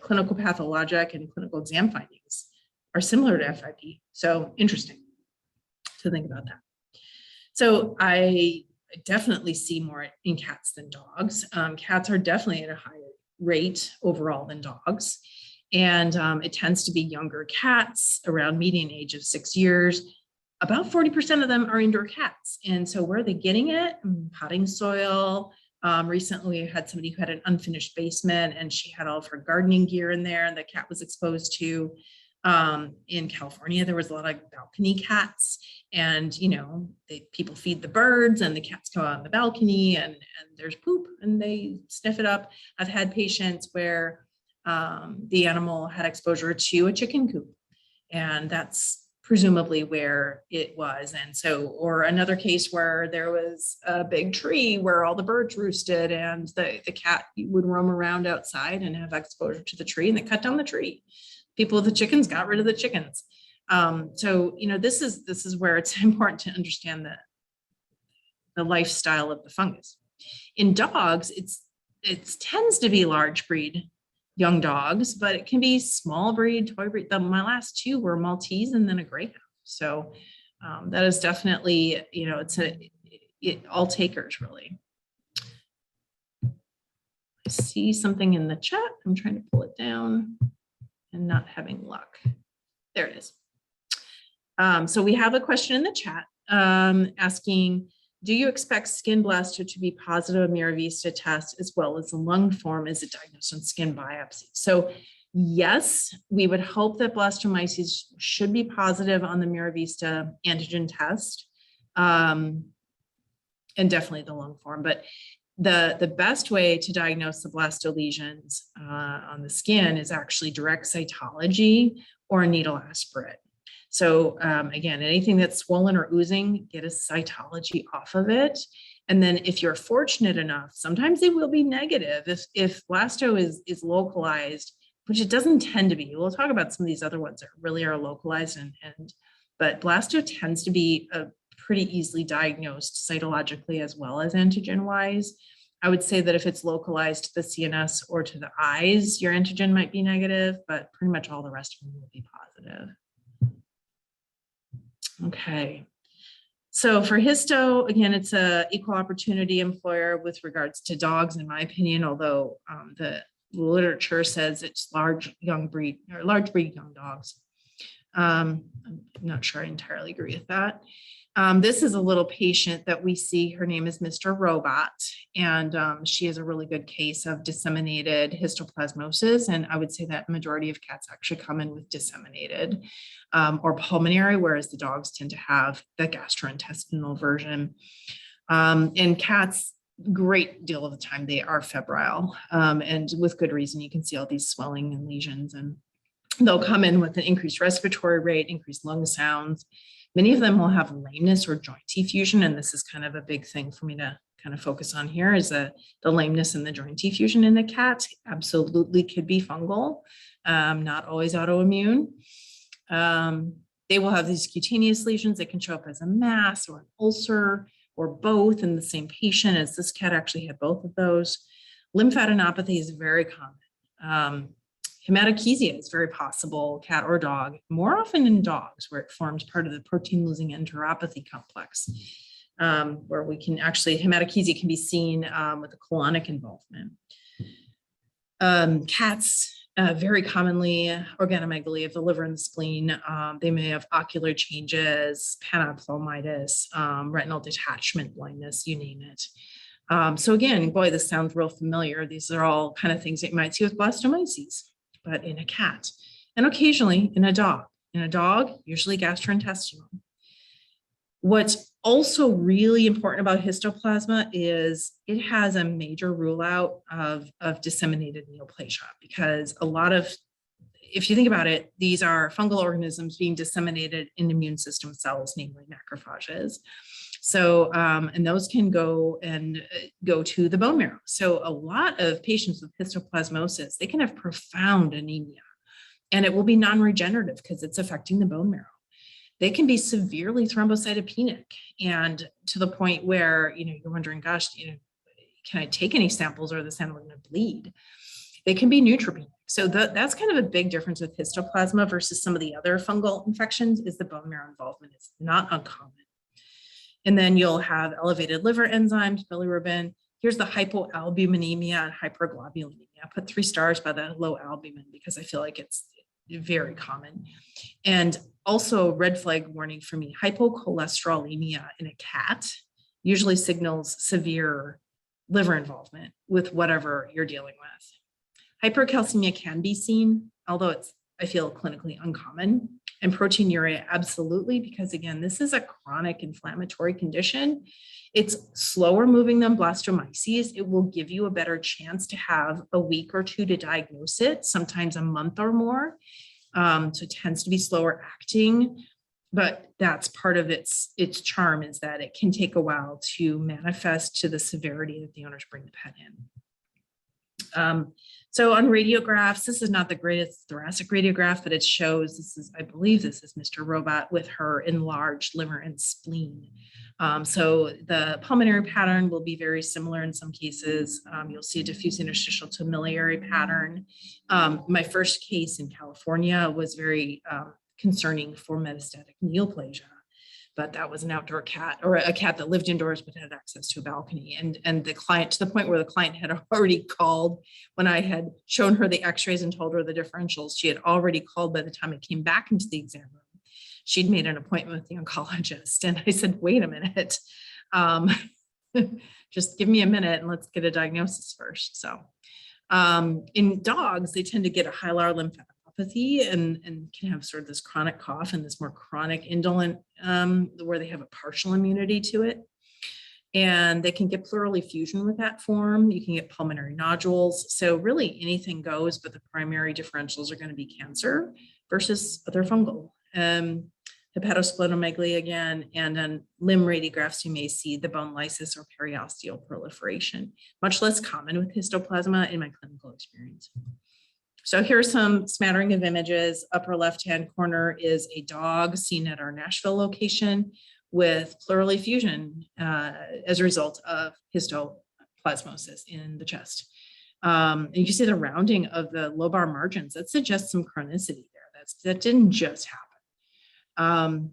clinical pathologic and clinical exam findings are similar to FIP. So interesting to think about that. So I definitely see more in cats than dogs. Cats are definitely at a higher rate overall than dogs. And it tends to be younger cats around median age of 6 years. About 40% of them are indoor cats. And so where are they getting it? Potting soil. Recently, I had somebody who had an unfinished basement and she had all of her gardening gear in there and the cat was exposed to. In California, there was a lot of balcony cats. And, people feed the birds and the cats go out on the balcony and there's poop and they sniff it up. I've had patients where the animal had exposure to a chicken coop, and that's presumably where it was. And so, or another case where there was a big tree where all the birds roosted and the cat would roam around outside and have exposure to the tree, and they cut down the tree. People with the chickens got rid of the chickens. So, this is where it's important to understand the lifestyle of the fungus. In dogs, it tends to be large breed young dogs, but it can be small breed, toy breed. My last two were Maltese and then a Greyhound. So that is definitely, all takers really. I see something in the chat. I'm trying to pull it down and not having luck. There it is. So we have a question in the chat asking, do you expect skin blasto to be positive Miravista test as well as the lung form as a diagnosed on skin biopsy? So yes, we would hope that blastomyces should be positive on the Miravista antigen test, and definitely the lung form. But the best way to diagnose the blasto lesions on the skin is actually direct cytology or a needle aspirate. So again, anything that's swollen or oozing, get a cytology off of it. And then if you're fortunate enough, sometimes they will be negative if blasto is localized, which it doesn't tend to be. We'll talk about some of these other ones that really are localized, but blasto tends to be a pretty easily diagnosed cytologically as well as antigen wise. I would say that if it's localized to the CNS or to the eyes, your antigen might be negative, but pretty much all the rest of them will be positive. Okay, so for histo, again, it's a equal opportunity employer with regards to dogs, in my opinion, although the literature says it's large breed young dogs. I'm not sure I entirely agree with that. This is a little patient that we see. Her name is Mr. Robot, and she has a really good case of disseminated histoplasmosis. And I would say that majority of cats actually come in with disseminated or pulmonary, whereas the dogs tend to have the gastrointestinal version. And cats, great deal of the time, they are febrile, and with good reason. You can see all these swelling and lesions, and they'll come in with an increased respiratory rate, increased lung sounds. Many of them will have lameness or joint effusion, and this is kind of a big thing for me to kind of focus on here is the lameness and the joint effusion in the cat. Absolutely could be fungal, not always autoimmune. They will have these cutaneous lesions that can show up as a mass or an ulcer or both in the same patient, as this cat actually had both of those. Lymphadenopathy is very common. Hematochezia is very possible, cat or dog, more often in dogs, where it forms part of the protein-losing enteropathy complex, where we can actually, hematochezia can be seen with a colonic involvement. Cats, very commonly, organomegaly of the liver and the spleen. They may have ocular changes, panophthalmitis, retinal detachment, blindness, you name it. So again, boy, this sounds real familiar. These are all kind of things that you might see with blastomyces, but in a cat, and occasionally in a dog. In a dog, usually gastrointestinal. What's also really important about histoplasma is it has a major rule out of disseminated neoplasia, because a lot of, if you think about it, these are fungal organisms being disseminated in immune system cells, namely macrophages. So, and those can go to the bone marrow. So a lot of patients with histoplasmosis, they can have profound anemia, and it will be non-regenerative because it's affecting the bone marrow. They can be severely thrombocytopenic, and to the point where, you're wondering, gosh, can I take any samples, or is this animal going to bleed? They can be neutropenic. So that's kind of a big difference with histoplasma versus some of the other fungal infections, is the bone marrow involvement is not uncommon. And then you'll have elevated liver enzymes, bilirubin. Here's the hypoalbuminemia and hyperglobulinemia. I put 3 stars by the low albumin because I feel like it's very common. And also red flag warning for me, hypocholesterolemia in a cat usually signals severe liver involvement with whatever you're dealing with. Hypercalcemia can be seen, although it's I feel clinically uncommon. And proteinuria, absolutely, because again, this is a chronic inflammatory condition. It's slower moving than blastomyces. It will give you a better chance to have a week or two to diagnose it, sometimes a month or more. So it tends to be slower acting, but that's part of its charm, is that it can take a while to manifest to the severity that the owners bring the pet in. So on radiographs, this is not the greatest thoracic radiograph, but it shows, this is, I believe this is Mr. Robot with her enlarged liver and spleen. So the pulmonary pattern will be very similar in some cases. You'll see a diffuse interstitial to miliary pattern. My first case in California was very concerning for metastatic neoplasia, but that was an outdoor cat, or a cat that lived indoors but had access to a balcony. And the client, to the point where the client had already called when I had shown her the x-rays and told her the differentials, she had already called by the time I came back into the exam room. She'd made an appointment with the oncologist. And I said, wait a minute, just give me a minute and let's get a diagnosis first. So in dogs, they tend to get a hilar lymphadenopathy and can have sort of this chronic cough and this more chronic indolent, where they have a partial immunity to it. And they can get pleural effusion with that form. You can get pulmonary nodules. So really anything goes, but the primary differentials are going to be cancer versus other fungal. Hepatosplenomegaly again, and on limb radiographs, you may see the bone lysis or periosteal proliferation, much less common with histoplasma in my clinical experience. So here's some smattering of images. Upper left-hand corner is a dog seen at our Nashville location with pleural effusion as a result of histoplasmosis in the chest. And you can see the rounding of the lobar margins. That suggests some chronicity there. That didn't just happen.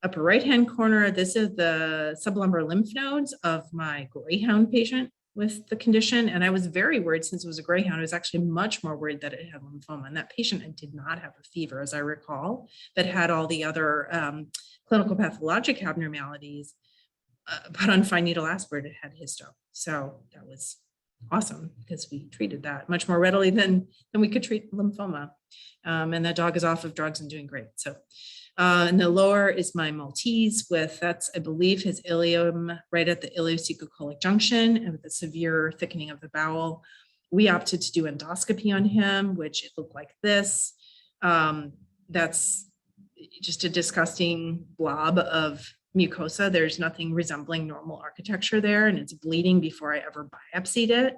Upper right-hand corner, this is the sublumbar lymph nodes of my greyhound patient with the condition. And I was very worried, since it was a greyhound. I was actually much more worried that it had lymphoma. And that patient did not have a fever, as I recall, that had all the other clinical pathologic abnormalities, but on fine needle aspirate, it had histo. So that was awesome, because we treated that much more readily than we could treat lymphoma. And that dog is off of drugs and doing great. So and the lower is my Maltese with, that's, I believe, his ileum right at the ileocecocolic junction and with a severe thickening of the bowel. We opted to do endoscopy on him, which it looked like this. That's just a disgusting blob of mucosa. There's nothing resembling normal architecture there, and it's bleeding before I ever biopsied it.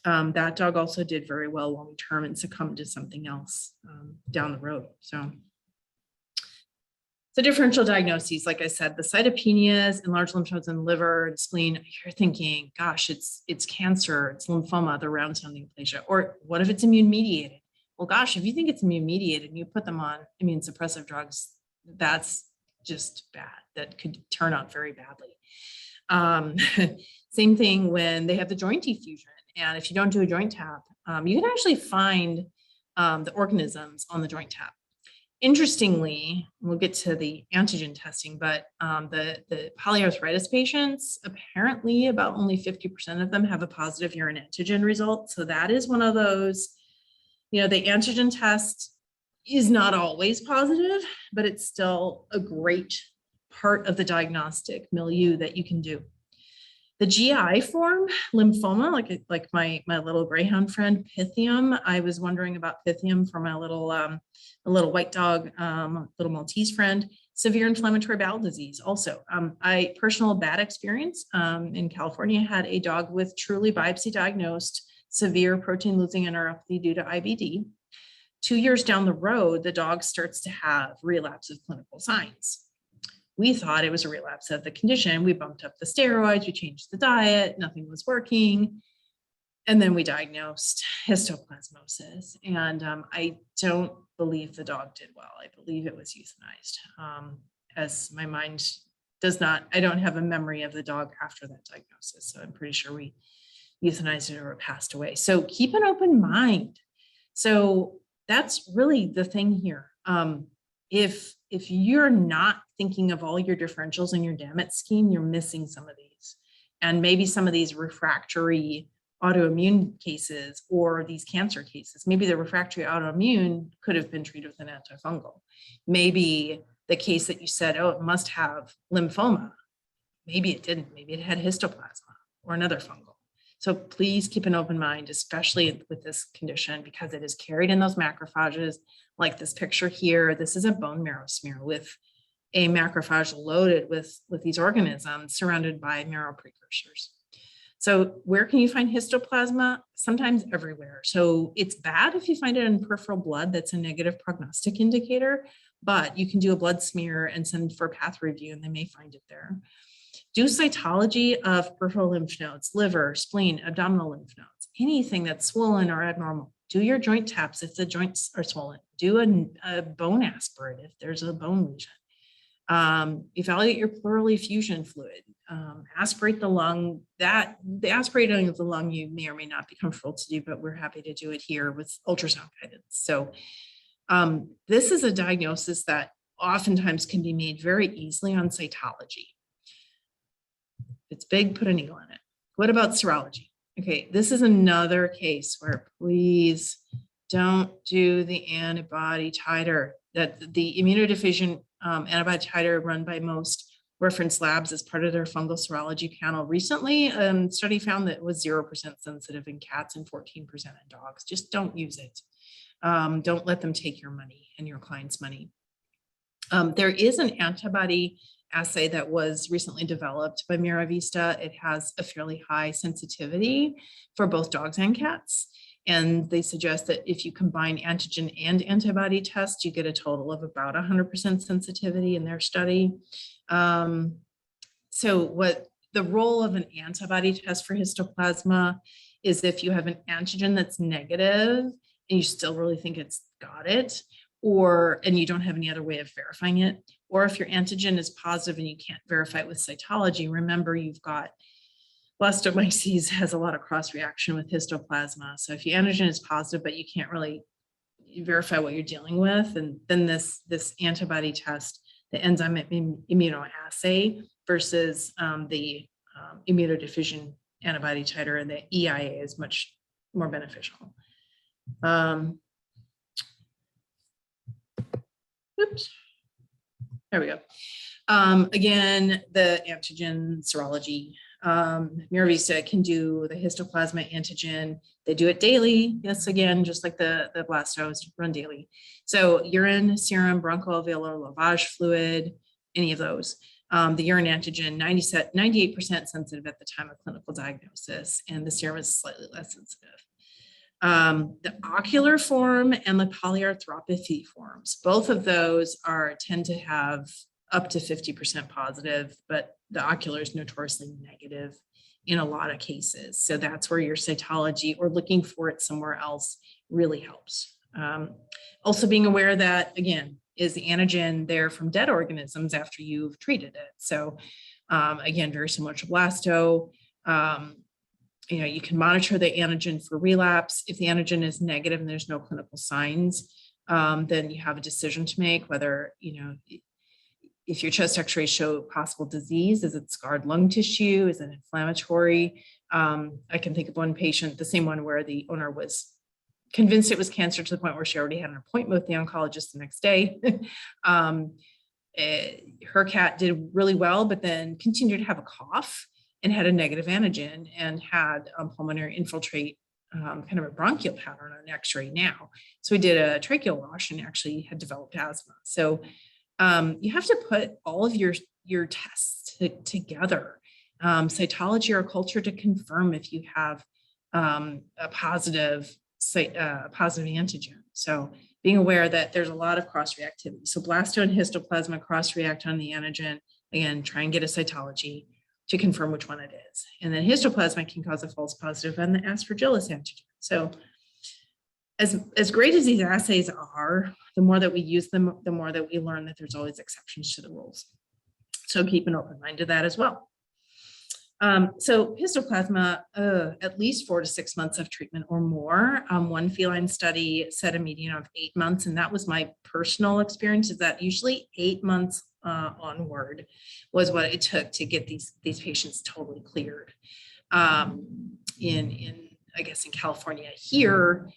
That dog also did very well long-term and succumbed to something else down the road. So differential diagnoses, like I said, the cytopenias, enlarged lymph nodes in liver and spleen, you're thinking, gosh, it's cancer, it's lymphoma, the round cell neoplasia. Or what if it's immune mediated? Well, gosh, if you think it's immune mediated and you put them on immune suppressive drugs, that's just bad. That could turn out very badly. Same thing when they have the joint effusion. And if you don't do a joint tap, you can actually find the organisms on the joint tap. Interestingly, we'll get to the antigen testing, but the polyarthritis patients, apparently about only 50% of them have a positive urine antigen result. So that is one of those, the antigen test is not always positive, but it's still a great part of the diagnostic milieu that you can do. The GI form, lymphoma, like my little greyhound friend, Pythium. I was wondering about Pythium for my little white dog, little Maltese friend. Severe inflammatory bowel disease also. Personal bad experience in California, had a dog with truly biopsy diagnosed severe protein losing enteropathy due to IBD. 2 years down the road, the dog starts to have relapse of clinical signs. We thought it was a relapse of the condition. We bumped up the steroids, we changed the diet, nothing was working. And then we diagnosed histoplasmosis. And I don't believe the dog did well. I believe it was euthanized. As my mind does not, I don't have a memory of the dog after that diagnosis. So I'm pretty sure we euthanized it or it passed away. So keep an open mind. So that's really the thing here. If you're not thinking of all your differentials in your Dammit scheme, you're missing some of these. And maybe some of these refractory autoimmune cases or these cancer cases. Maybe the refractory autoimmune could have been treated with an antifungal. Maybe the case that you said, oh, it must have lymphoma. Maybe it didn't. Maybe it had histoplasma or another fungal. So please keep an open mind, especially with this condition, because it is carried in those macrophages, like this picture here. This is a bone marrow smear with a macrophage loaded with these organisms surrounded by marrow precursors. So where can you find histoplasma? Sometimes everywhere. So it's bad if you find it in peripheral blood. That's a negative prognostic indicator, but you can do a blood smear and send for path review and they may find it there. Do cytology of peripheral lymph nodes, liver, spleen, abdominal lymph nodes, anything that's swollen or abnormal. Do your joint taps if the joints are swollen. Do a bone aspirate if there's a bone lesion. Evaluate your pleural effusion fluid. Aspirate the lung. The aspirating of the lung you may or may not be comfortable to do, but we're happy to do it here with ultrasound guidance. So this is a diagnosis that oftentimes can be made very easily on cytology. If it's big, put a needle in it. What about serology? Okay, this is another case where please don't do the antibody titer. That the immunodeficient antibody titer run by most reference labs as part of their fungal serology panel. Recently, a study found that it was 0% sensitive in cats and 14% in dogs. Just don't use it. Don't let them take your money and your client's money. There is an antibody assay that was recently developed by Miravista. It has a fairly high sensitivity for both dogs and cats. And they suggest that if you combine antigen and antibody tests, you get a total of about 100% sensitivity in their study. So what the role of an antibody test for histoplasma is if you have an antigen that's negative and you still really think it's got it, and you don't have any other way of verifying it, or if your antigen is positive and you can't verify it with cytology, remember you've got Blastomycosis has a lot of cross reaction with histoplasma. So if your antigen is positive, but you can't really verify what you're dealing with, and then this antibody test, the enzyme immunoassay versus the immunodiffusion antibody titer and the EIA is much more beneficial. Oops. There we go. Again, the antigen serology. Miravista can do the histoplasma antigen. They do it daily. Yes, again, just like the blastos run daily. So urine, serum, bronchoalveolar lavage fluid, any of those. The urine antigen, 98% sensitive at the time of clinical diagnosis, and the serum is slightly less sensitive. The ocular form and the polyarthropathy forms, both of those tend to have up to 50% positive, but the ocular is notoriously negative in a lot of cases. So that's where your cytology or looking for it somewhere else really helps. Also being aware that, again, is the antigen there from dead organisms after you've treated it? So again, very similar to blasto. You can monitor the antigen for relapse. If the antigen is negative and there's no clinical signs, then you have a decision to make whether, if your chest x-rays show possible disease, is it scarred lung tissue? Is it inflammatory? I can think of one patient, the same one where the owner was convinced it was cancer to the point where she already had an appointment with the oncologist the next day. Her cat did really well, but then continued to have a cough and had a negative antigen and had pulmonary infiltrate, kind of a bronchial pattern on an x-ray now. So we did a tracheal wash and actually had developed asthma. So you have to put all of your tests together, cytology or culture to confirm if you have a positive antigen. So being aware that there's a lot of cross-reactivity. So blasto and histoplasma cross-react on the antigen. Again, try and get a cytology to confirm which one it is. And then histoplasma can cause a false positive on the aspergillosis antigen. So as great as these assays are, the more that we use them, the more that we learn that there's always exceptions to the rules. So keep an open mind to that as well. So histoplasma, at least 4 to 6 months of treatment or more. One feline study said a median of 8 months, and that was my personal experience, is that usually 8 months onward was what it took to get these patients totally cleared. In I guess in California. Here,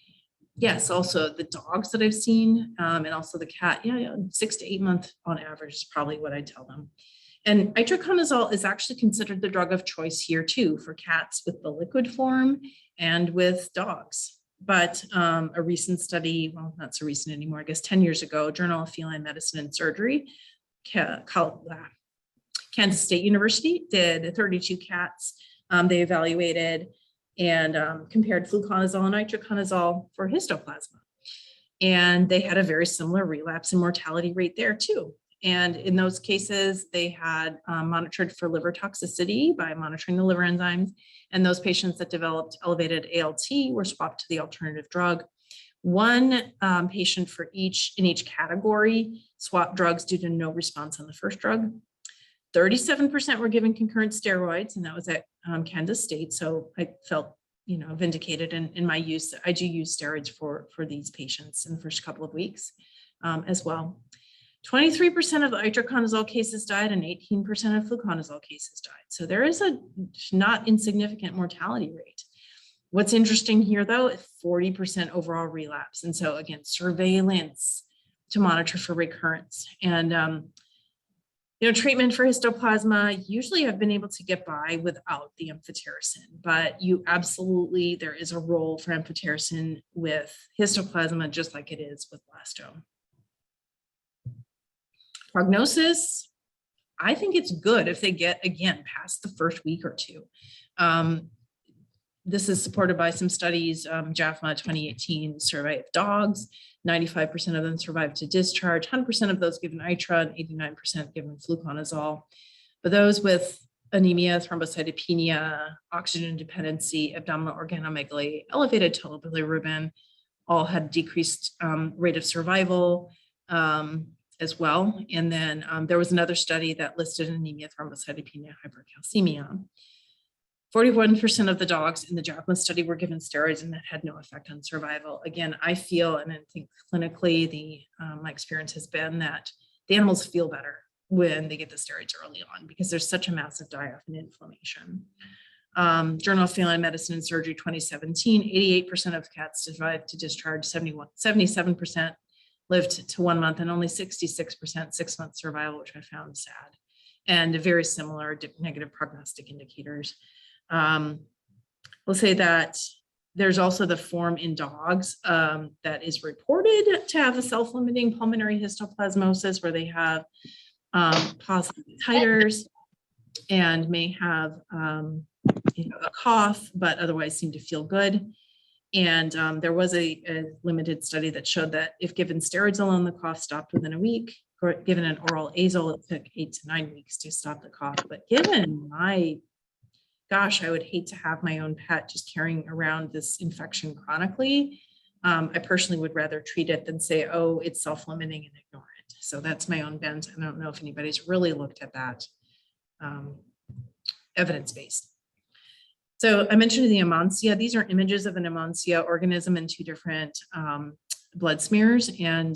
yes, also the dogs that I've seen, and also the cat, 6 to 8 months on average is probably what I tell them. And itraconazole is actually considered the drug of choice here too, for cats with the liquid form and with dogs. But a recent study, well, not so recent anymore, I guess 10 years ago, Journal of Feline Medicine and Surgery, Kansas State University did 32 cats. They evaluated and compared fluconazole and itraconazole for histoplasma. And they had a very similar relapse and mortality rate there too. And in those cases, they had monitored for liver toxicity by monitoring the liver enzymes. And those patients that developed elevated ALT were swapped to the alternative drug. One patient for in each category swapped drugs due to no response on the first drug. 37% were given concurrent steroids, and that was at Kansas State. So I felt, vindicated in my use. I do use steroids for these patients in the first couple of weeks as well. 23% of the itraconazole cases died and 18% of fluconazole cases died. So there is a not insignificant mortality rate. What's interesting here though, is 40% overall relapse. And so again, surveillance to monitor for recurrence. And treatment for histoplasma, usually I've been able to get by without the amphotericin, but there is a role for amphotericin with histoplasma, just like it is with blastome. Prognosis, I think it's good if they get, again, past the first week or two. This is supported by some studies, JAFMA 2018 survey of dogs, 95% of them survived to discharge, 100% of those given ITRA and 89% given fluconazole. But those with anemia, thrombocytopenia, oxygen dependency, abdominal organomegaly, elevated total bilirubin, all had decreased rate of survival as well. And then there was another study that listed anemia, thrombocytopenia, hypercalcemia. 41% of the dogs in the JAFMA study were given steroids, and that had no effect on survival. Again, I feel, and I think clinically, my experience has been that the animals feel better when they get the steroids early on because there's such a massive die-off and inflammation. Journal of Feline Medicine and Surgery 2017, 88% of cats survived to discharge, 77% lived to 1 month, and only 66% 6-month survival, which I found sad, and very similar negative prognostic indicators. We'll say that there's also the form in dogs that is reported to have a self-limiting pulmonary histoplasmosis, where they have positive titers and may have a cough, but otherwise seem to feel good. And there was a limited study that showed that if given steroids alone, the cough stopped within a week. Or given an oral azole, it took 8 to 9 weeks to stop the cough. But given I would hate to have my own pet just carrying around this infection chronically. I personally would rather treat it than say, oh, it's self-limiting and ignore it. So that's my own bent. I don't know if anybody's really looked at that evidence-based. So I mentioned the Amansia. These are images of an Amansia organism in 2 different blood smears. And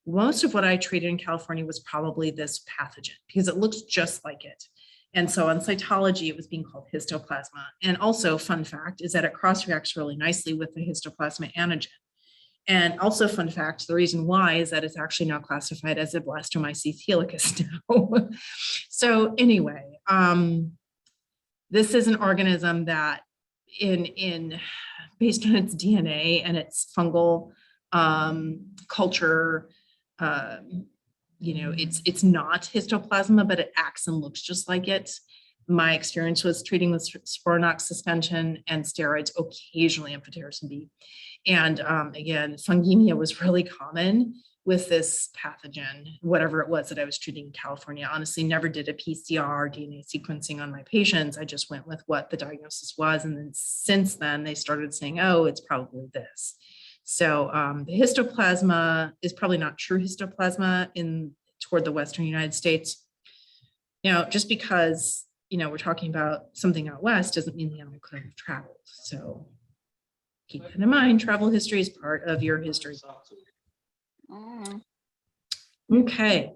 most of what I treated in California was probably this pathogen because it looks just like it. And so on cytology, it was being called histoplasma. And also, fun fact is that it cross-reacts really nicely with the histoplasma antigen. And also, fun fact, the reason why is that it's actually now classified as a Blastomycosis helicus now. So anyway, this is an organism that based on its DNA and its fungal culture, it's not histoplasma, but it acts and looks just like it. My experience was treating with Sporanox suspension and steroids, occasionally amphotericin B. And again, fungemia was really common with this pathogen, whatever it was that I was treating in California. Honestly, never did a PCR DNA sequencing on my patients. I just went with what the diagnosis was. And then since then, they started saying, oh, it's probably this. So the histoplasma is probably not true histoplasma toward the Western United States. Just because, we're talking about something out West doesn't mean the animal could have traveled. So keep that in mind. Travel history is part of your history. Okay.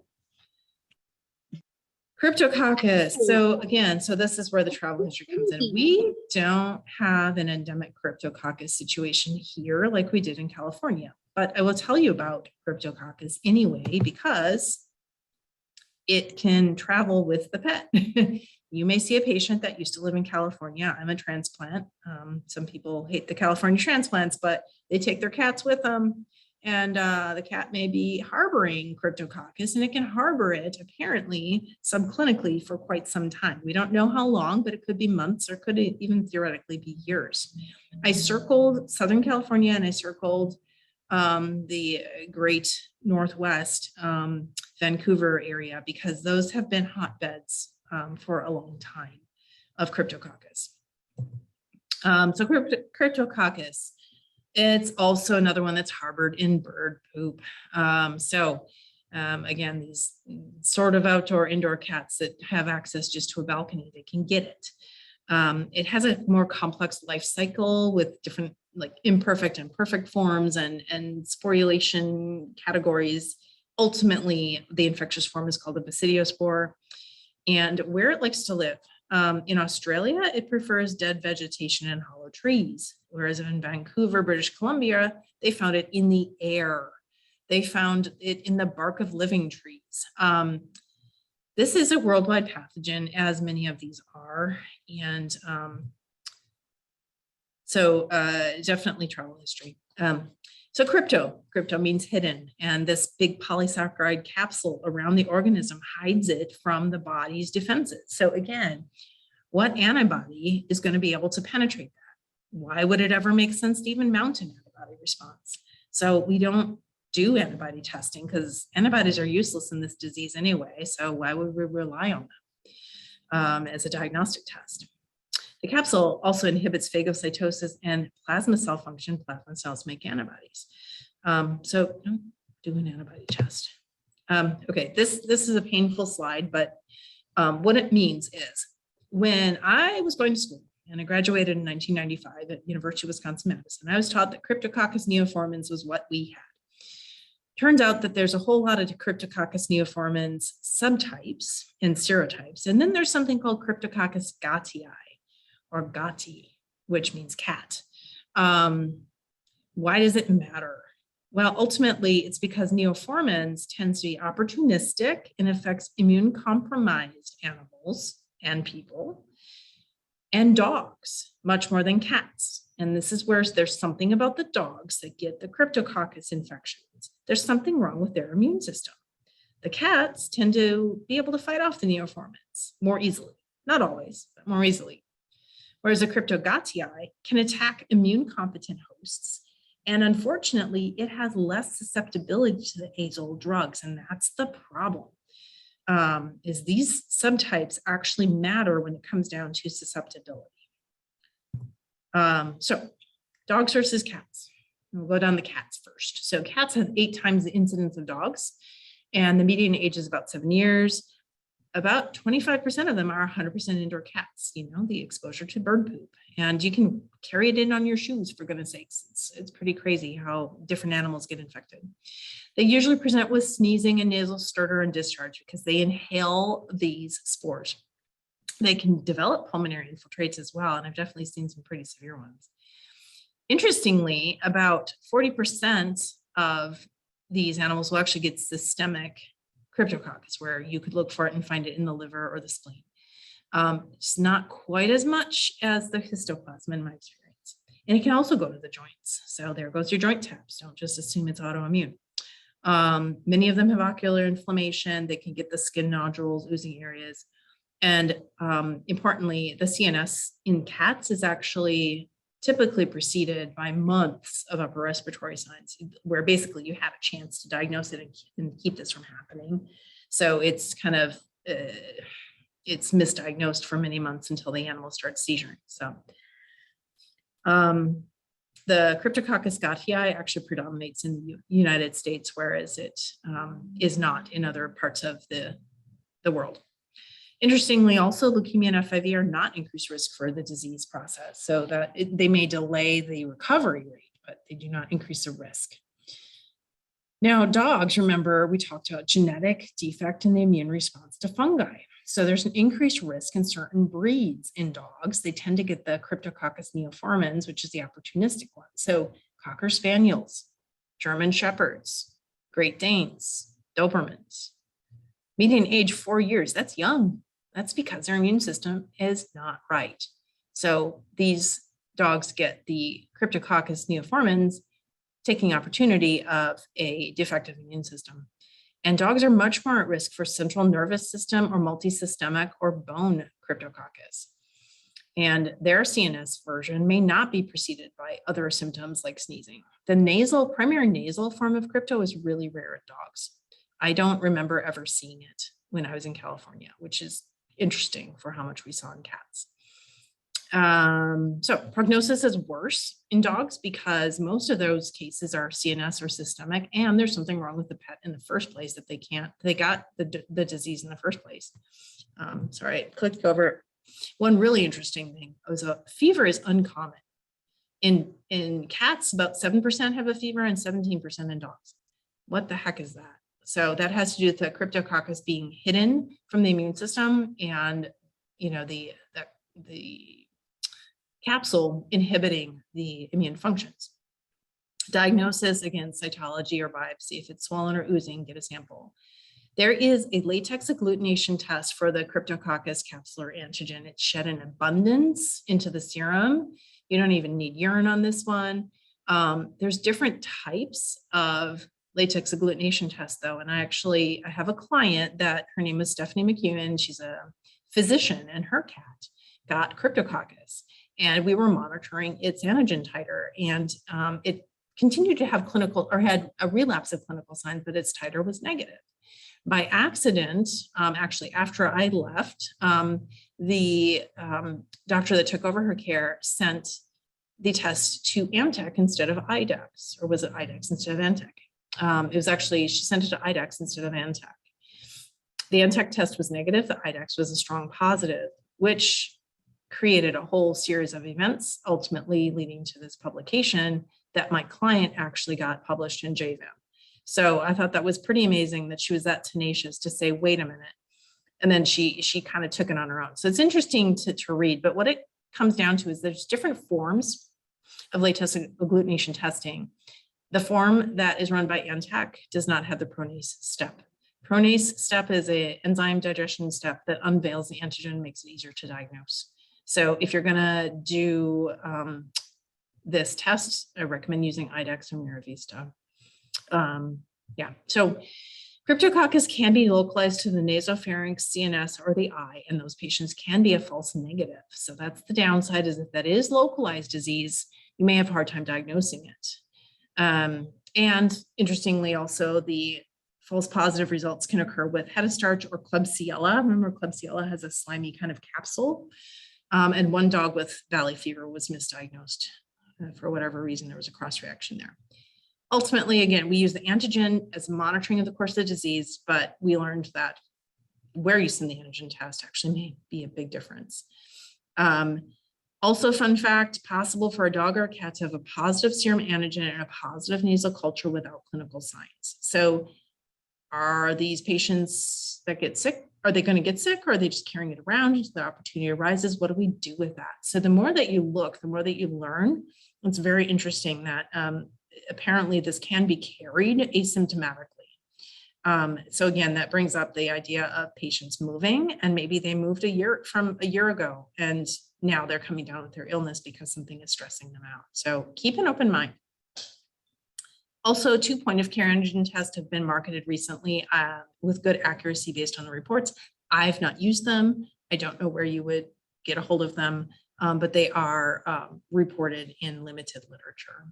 Cryptococcus. So again, so this is where the travel history comes in. We don't have an endemic Cryptococcus situation here like we did in California, but I will tell you about Cryptococcus anyway, because it can travel with the pet. You may see a patient that used to live in California. I'm a transplant. Some people hate the California transplants, but they take their cats with them. And the cat may be harboring Cryptococcus, and it can harbor it apparently subclinically for quite some time. We don't know how long, but it could be months or could even theoretically be years. I circled Southern California and I circled the great Northwest Vancouver area, because those have been hotbeds for a long time of Cryptococcus. So Cryptococcus, it's also another one that's harbored in bird poop. Again, these sort of outdoor, indoor cats that have access just to a balcony, they can get it. It has a more complex life cycle with different like imperfect and perfect forms and sporulation categories. Ultimately, the infectious form is called a basidiospore. And where it likes to live, in Australia, it prefers dead vegetation and hollow trees, whereas in Vancouver, British Columbia, they found it in the air. They found it in the bark of living trees. This is a worldwide pathogen, as many of these are, and definitely travel history. So crypto means hidden, and this big polysaccharide capsule around the organism hides it from the body's defenses. So again, what antibody is going to be able to penetrate that? Why would it ever make sense to even mount an antibody response? So we don't do antibody testing because antibodies are useless in this disease anyway. So why would we rely on them as a diagnostic test? The capsule also inhibits phagocytosis and plasma cell function. Plasma cells make antibodies. So don't do an antibody test. Okay, this is a painful slide, but what it means is when I was going to school and I graduated in 1995 at University of Wisconsin-Madison, I was taught that Cryptococcus neoformans was what we had. Turns out that there's a whole lot of Cryptococcus neoformans subtypes and serotypes. And then there's something called Cryptococcus gattii, or gati, which means cat. Why does it matter? Well, ultimately, it's because neoformans tend to be opportunistic and affects immune-compromised animals and people and dogs much more than cats. And this is where there's something about the dogs that get the Cryptococcus infections. There's something wrong with their immune system. The cats tend to be able to fight off the neoformans more easily, not always, but more easily. Whereas a Cryptogattii can attack immune competent hosts. And unfortunately, it has less susceptibility to the age-old drugs. And that's the problem, is these subtypes actually matter when it comes down to susceptibility. So dogs versus cats. We'll go down the cats first. So cats have 8 times the incidence of dogs, and the median age is about 7 years. About 25% of them are 100% indoor cats, the exposure to bird poop. And you can carry it in on your shoes, for goodness sakes. It's pretty crazy how different animals get infected. They usually present with sneezing and nasal stutter and discharge because they inhale these spores. They can develop pulmonary infiltrates as well, and I've definitely seen some pretty severe ones. Interestingly, about 40% of these animals will actually get systemic Cryptococcus, where you could look for it and find it in the liver or the spleen. It's not quite as much as the histoplasma in my experience. And it can also go to the joints. So there goes your joint taps. Don't just assume it's autoimmune. Many of them have ocular inflammation. They can get the skin nodules, oozing areas. And importantly, the CNS in cats is actually typically preceded by months of upper respiratory signs, where basically you have a chance to diagnose it and keep this from happening. So it's kind of, it's misdiagnosed for many months until the animal starts seizuring. So the Cryptococcus gattii actually predominates in the United States, whereas it is not in other parts of the world. Interestingly, also leukemia and FIV are not increased risk for the disease process, so that they may delay the recovery rate, but they do not increase the risk. Now, dogs, remember, we talked about genetic defect in the immune response to fungi. So there's an increased risk in certain breeds in dogs. They tend to get the Cryptococcus neoformans, which is the opportunistic one. So Cocker Spaniels, German Shepherds, Great Danes, Dobermans. Median age 4 years, that's young. That's because their immune system is not right. So these dogs get the Cryptococcus neoformans, taking opportunity of a defective immune system. And dogs are much more at risk for central nervous system or multisystemic or bone Cryptococcus. And their CNS version may not be preceded by other symptoms like sneezing. The primary nasal form of crypto is really rare in dogs. I don't remember ever seeing it when I was in California, which is interesting for how much we saw in cats. So prognosis is worse in dogs because most of those cases are CNS or systemic, and there's something wrong with the pet in the first place that they got the disease in the first place. Sorry, I clicked over. One really interesting thing was fever is uncommon. In cats, about 7% have a fever and 17% in dogs. What the heck is that? So that has to do with the Cryptococcus being hidden from the immune system and, you know, the capsule inhibiting the immune functions. Diagnosis, again, cytology or biopsy. If it's swollen or oozing, get a sample. There is a latex agglutination test for the Cryptococcus capsular antigen. It's shed in abundance into the serum. You don't even need urine on this one. There's different types of latex agglutination tests though. And I have a client that her name is Stephanie McEwen. She's a physician and her cat got Cryptococcus. And we were monitoring its antigen titer, and it continued to have had a relapse of clinical signs, but its titer was negative. By accident, actually after I left, the doctor that took over her care sent the test to Amtech instead of IDEX, or was it IDEX instead of Antech? It was actually, she sent it to IDEX instead of Antech. The Antech test was negative, the IDEX was a strong positive, which created a whole series of events, ultimately leading to this publication that my client actually got published in JVM. So I thought that was pretty amazing that she was that tenacious to say, wait a minute. And then she kind of took it on her own. So it's interesting to read, but what it comes down to is there's different forms of latex agglutination testing. The form that is run by Antech does not have the pronase step. Pronase step is an enzyme digestion step that unveils the antigen, makes it easier to diagnose. So if you're gonna do this test, I recommend using IDEX or Miravista. So Cryptococcus can be localized to the nasopharynx, CNS, or the eye, and those patients can be a false negative. So that's the downside, is if that is localized disease, you may have a hard time diagnosing it. And interestingly, also the false positive results can occur with hetastarch or Klebsiella. Remember, Klebsiella has a slimy kind of capsule. And one dog with valley fever was misdiagnosed. For whatever reason, there was a cross reaction there. Ultimately, again, we use the antigen as monitoring of the course of the disease, but we learned that where you send the antigen test actually may be a big difference. Also, fun fact, possible for a dog or a cat to have a positive serum antigen and a positive nasal culture without clinical signs. So are these patients that get sick, are they going to get sick, or are they just carrying it around until the opportunity arises? What do we do with that? So the more that you look, the more that you learn. It's very interesting that apparently this can be carried asymptomatically. So again, that brings up the idea of patients moving, and maybe they moved a year ago, and now they're coming down with their illness because something is stressing them out. So keep an open mind. Also, 2 point-of-care antigen tests have been marketed recently with good accuracy based on the reports. I've not used them. I don't know where you would get a hold of them, but they are reported in limited literature.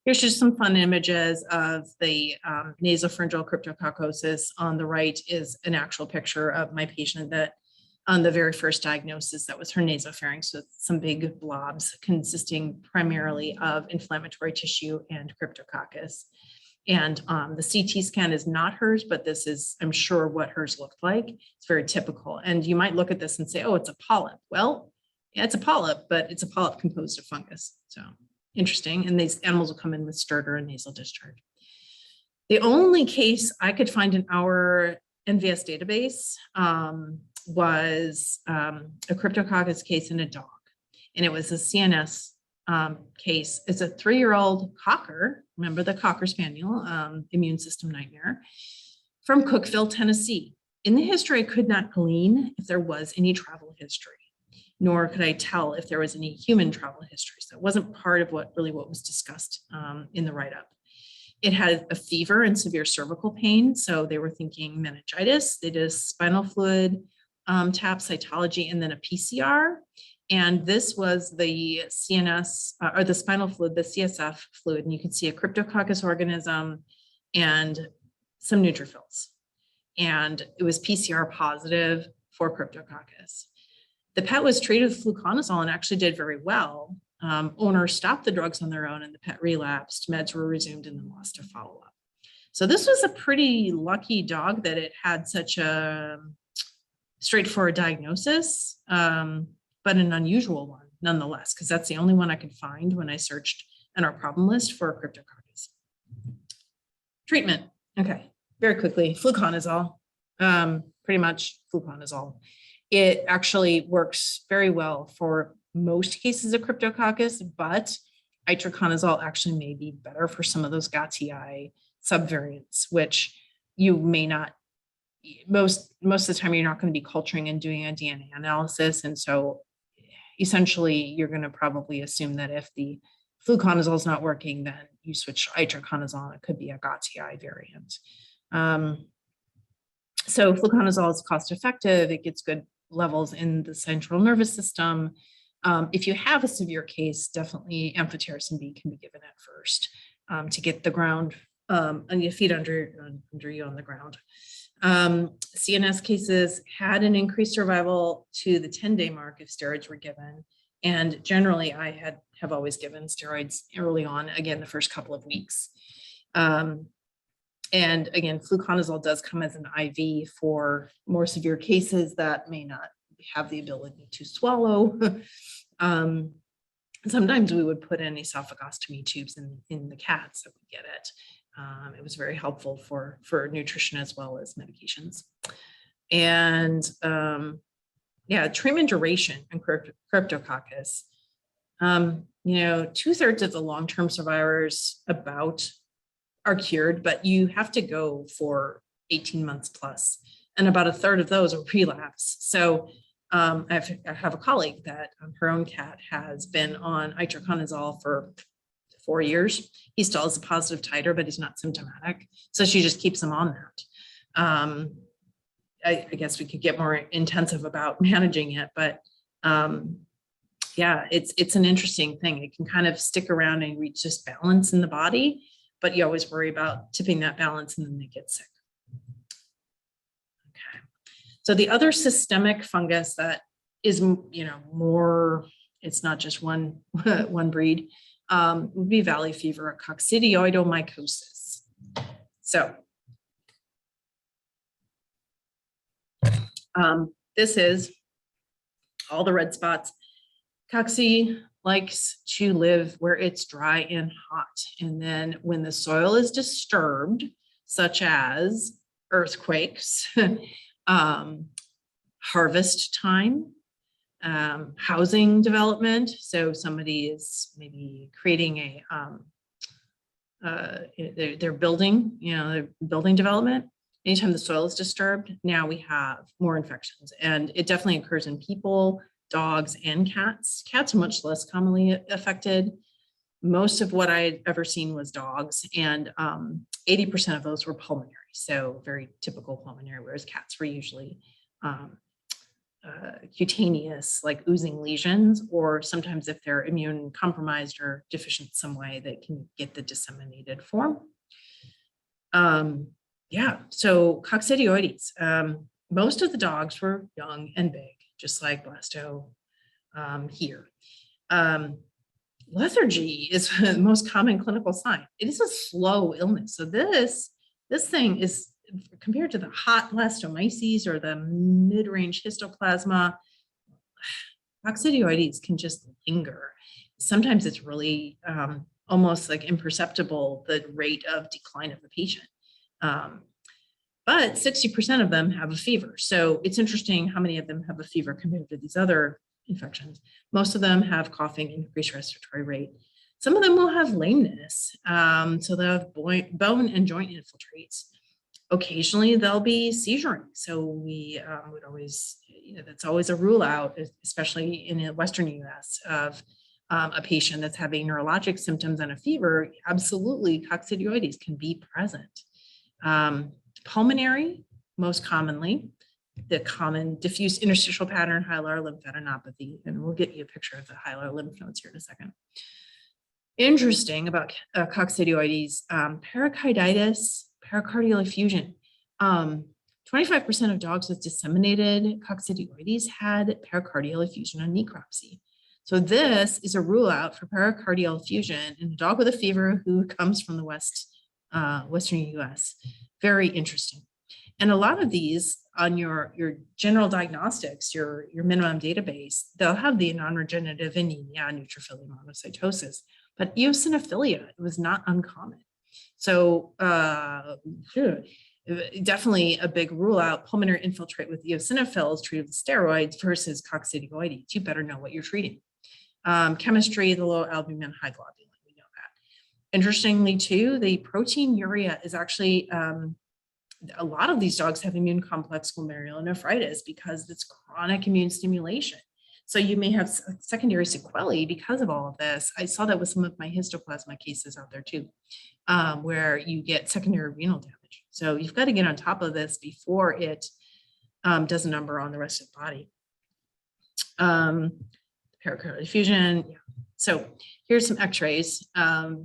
Here's just some fun images of the nasopharyngeal cryptococcosis. On the right is an actual picture of my patient that on the very first diagnosis, that was her nasopharynx with some big blobs consisting primarily of inflammatory tissue and cryptococcus. And the CT scan is not hers, but this is, I'm sure, what hers looked like. It's very typical. And you might look at this and say, oh, it's a polyp. Well, yeah, it's a polyp, but it's a polyp composed of fungus. So interesting. And these animals will come in with stridor and nasal discharge. The only case I could find in our NVS database was a Cryptococcus case in a dog, and it was a CNS case. It's a 3-year-old cocker, remember the Cocker Spaniel, immune system nightmare, from Cookeville, Tennessee. In the history, I could not glean if there was any travel history, nor could I tell if there was any human travel history. So it wasn't part of what was discussed in the write-up. It had a fever and severe cervical pain. So they were thinking meningitis. They did a spinal fluid tap, cytology, and then a PCR. And this was the CNS or the spinal fluid, the CSF fluid. And you can see a Cryptococcus organism and some neutrophils. And it was PCR positive for Cryptococcus. The pet was treated with fluconazole and actually did very well. Owner stopped the drugs on their own and the pet relapsed. Meds were resumed and then lost to follow-up. So this was a pretty lucky dog that it had such a straightforward diagnosis, but an unusual one nonetheless, because that's the only one I could find when I searched in our problem list for Cryptococcus. Treatment. Okay, very quickly, fluconazole, pretty much fluconazole. It actually works very well for most cases of Cryptococcus, but itraconazole actually may be better for some of those Gatti subvariants, which you may not, most of the time you're not going to be culturing and doing a DNA analysis. And so essentially you're going to probably assume that if the fluconazole is not working, then you switch to itraconazole. It could be a Gatti variant. So fluconazole is cost effective. It gets good levels in the central nervous system. If you have a severe case, definitely amphotericin B can be given at first to get the ground and your feet under you on the ground. CNS cases had an increased survival to the 10-day mark if steroids were given. And generally, I have always given steroids early on, again, the first couple of weeks. And again, fluconazole does come as an IV for more severe cases that may not have the ability to swallow. Sometimes we would put in esophagostomy tubes in the cats that would get it. It was very helpful for nutrition as well as medications. And yeah, treatment duration in Cryptococcus. 2/3 of the long-term survivors are cured, but you have to go for 18 months plus, and about 1/3 of those are relapse. So I have a colleague that her own cat has been on itraconazole for 4 years. He still has a positive titer, but he's not symptomatic. So she just keeps him on that. I guess we could get more intensive about managing it, but yeah, it's an interesting thing. It can kind of stick around and reach this balance in the body, but you always worry about tipping that balance and then they get sick. Okay. So the other systemic fungus that is, more, it's not just one breed, would be valley fever, Coccidioidomycosis. So this is all the red spots. Cocci likes to live where it's dry and hot. And then when the soil is disturbed, such as earthquakes, harvest time, housing development. So somebody is maybe creating they're building, their building development. Anytime the soil is disturbed, now we have more infections, and it definitely occurs in people, dogs, and cats. Cats are much less commonly affected. Most of what I had ever seen was dogs, and 80% of those were pulmonary, so very typical pulmonary, whereas cats were usually cutaneous, like oozing lesions, or sometimes if they're immune compromised or deficient some way, they can get the disseminated form. Yeah, so coccidioides. Most of the dogs were young and big, just like Blasto here. Lethargy is the most common clinical sign. It is a slow illness. So this thing is, compared to the hot Blastomyces or the mid-range Histoplasma, coccidioides can just linger. Sometimes it's really almost like imperceptible, the rate of decline of the patient. but 60% of them have a fever. So it's interesting how many of them have a fever compared to these other infections. Most of them have coughing, increased respiratory rate. Some of them will have lameness. So they'll have bone and joint infiltrates. Occasionally there'll be seizuring. So we would always, that's always a rule out, especially in the Western US, of a patient that's having neurologic symptoms and a fever. Absolutely, coccidioides can be present. Pulmonary, most commonly, the common diffuse interstitial pattern hilar lymphadenopathy, and we'll get you a picture of the hilar lymph nodes here in a second. Interesting about coccidioides, pericarditis, pericardial effusion. 25% of dogs with disseminated coccidioides had pericardial effusion on necropsy. So this is a rule out for pericardial effusion in a dog with a fever who comes from the Western US. Very interesting. And a lot of these on your general diagnostics, your minimum database, they'll have the non-regenerative anemia, neutrophilic monocytosis, but eosinophilia, it was not uncommon. So definitely a big rule out, pulmonary infiltrate with eosinophils treated with steroids versus coccidioides. You better know what you're treating. Chemistry, the low albumin, high globulin, we know that. Interestingly too, the protein urea is actually, a lot of these dogs have immune complex glomerulonephritis because it's chronic immune stimulation. So you may have secondary sequelae because of all of this. I saw that with some of my histoplasmosis out there too, where you get secondary renal damage. So you've got to get on top of this before it does a number on the rest of the body. Pericardial effusion. Yeah. So here's some x-rays.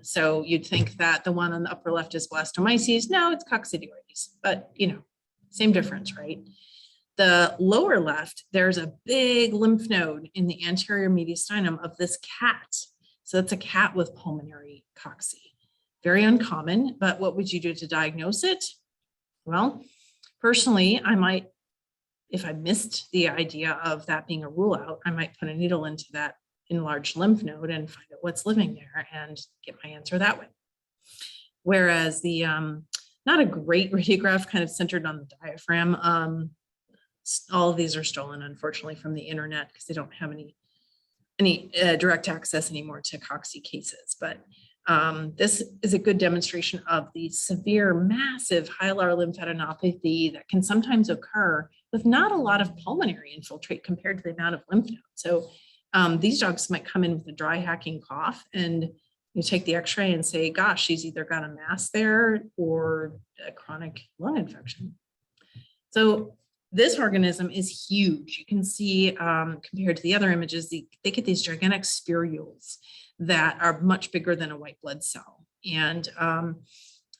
So you'd think that the one on the upper left is blastomyces. No, it's coccidioides, but same difference, right? The lower left, there's a big lymph node in the anterior mediastinum of this cat. So that's a cat with pulmonary cocci. Very uncommon, but what would you do to diagnose it? Well, personally, I might, if I missed the idea of that being a rule out, I might put a needle into that enlarged lymph node and find out what's living there and get my answer that way. Whereas the, not a great radiograph kind of centered on the diaphragm. All of these are stolen, unfortunately, from the internet because they don't have any direct access anymore to cocci cases. But this is a good demonstration of the severe, massive hilar lymphadenopathy that can sometimes occur with not a lot of pulmonary infiltrate compared to the amount of lymph nodes. So these dogs might come in with a dry hacking cough, and you take the x-ray and say, gosh, she's either got a mass there or a chronic lung infection. So this organism is huge. You can see compared to the other images, they get these gigantic spherules that are much bigger than a white blood cell. And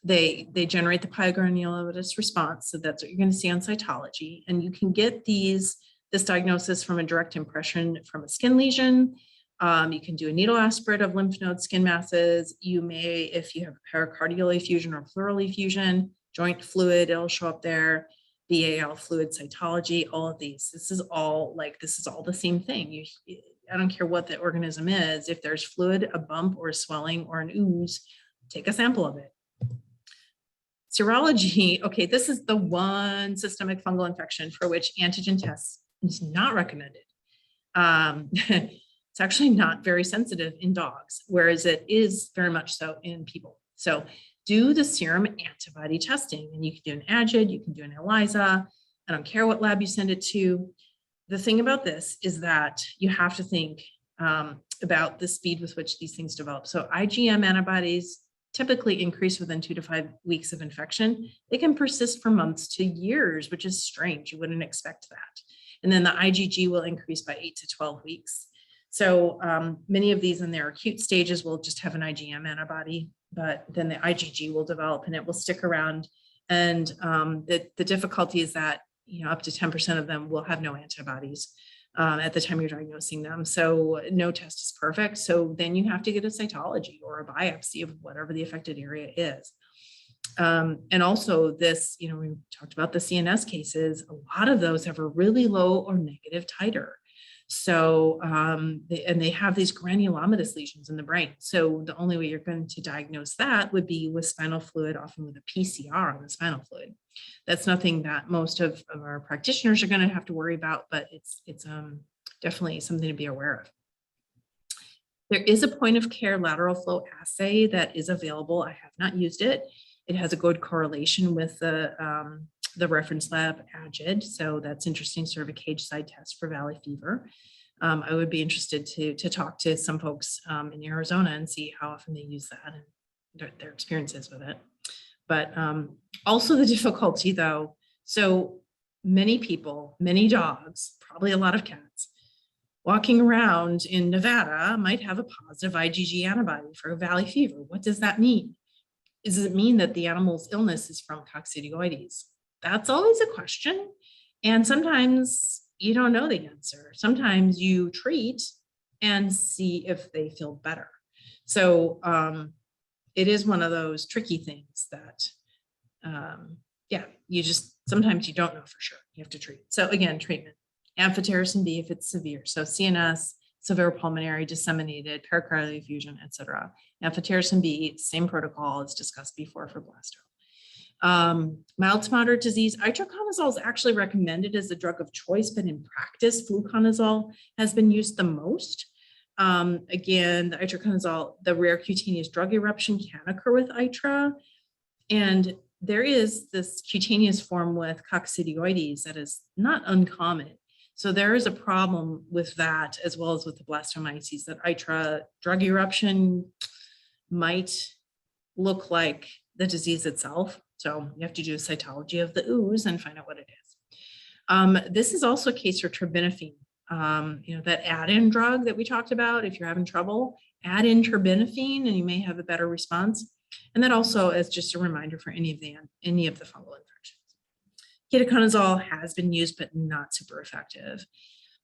they generate the pyogranulomatosis response. So that's what you're going to see on cytology. And you can get this diagnosis from a direct impression from a skin lesion. You can do a needle aspirate of lymph node skin masses. You may, if you have pericardial effusion or pleural effusion, joint fluid, it'll show up there. BAL fluid cytology, all of these. This is all the same thing. I don't care what the organism is. If there's fluid, a bump or a swelling or an ooze, take a sample of it. Serology, okay, this is the one systemic fungal infection for which antigen tests is not recommended. It's actually not very sensitive in dogs, whereas it is very much so in people. So do the serum antibody testing, and you can do an AGID, you can do an ELISA. I don't care what lab you send it to. The thing about this is that you have to think about the speed with which these things develop. So IgM antibodies typically increase within 2 to 5 weeks of infection. They can persist for months to years, which is strange. You wouldn't expect that. And then the IgG will increase by 8 to 12 weeks. So many of these in their acute stages will just have an IgM antibody, but then the IgG will develop and it will stick around. And the difficulty is that up to 10% of them will have no antibodies at the time you're diagnosing them. So no test is perfect. So then you have to get a cytology or a biopsy of whatever the affected area is. And also this, we talked about the CNS cases. A lot of those have a really low or negative titer. So, and they have these granulomatous lesions in the brain. So the only way you're going to diagnose that would be with spinal fluid, often with a PCR on the spinal fluid. That's nothing that most of our practitioners are going to have to worry about, but it's definitely something to be aware of. There is a point of care lateral flow assay that is available. I have not used it. It has a good correlation with the reference lab AGID. So that's interesting, sort of a cage side test for valley fever. I would be interested to talk to some folks in Arizona and see how often they use that and their experiences with it. But also the difficulty though, so many people, many dogs, probably a lot of cats, walking around in Nevada might have a positive IgG antibody for valley fever. What does that mean? Does it mean that the animal's illness is from Coccidioides? That's always a question. And sometimes you don't know the answer. Sometimes you treat and see if they feel better. So it is one of those tricky things that, sometimes you don't know for sure. You have to treat. So again, treatment. Amphotericin B if it's severe. So CNS, severe pulmonary, disseminated, pericardial effusion, et cetera. Amphotericin B, same protocol as discussed before for blasto. Mild to moderate disease, itraconazole is actually recommended as a drug of choice, but in practice, fluconazole has been used the most. Again, the itraconazole, the rare cutaneous drug eruption can occur with itra. And there is this cutaneous form with coccidioides that is not uncommon. So there is a problem with that, as well as with the blastomyces, that itra drug eruption might look like the disease itself. So you have to do a cytology of the ooze and find out what it is. This is also a case for terbinafine. That add-in drug that we talked about, if you're having trouble, add in terbinafine and you may have a better response. And that also is just a reminder for any of the fungal infections. Ketoconazole has been used, but not super effective.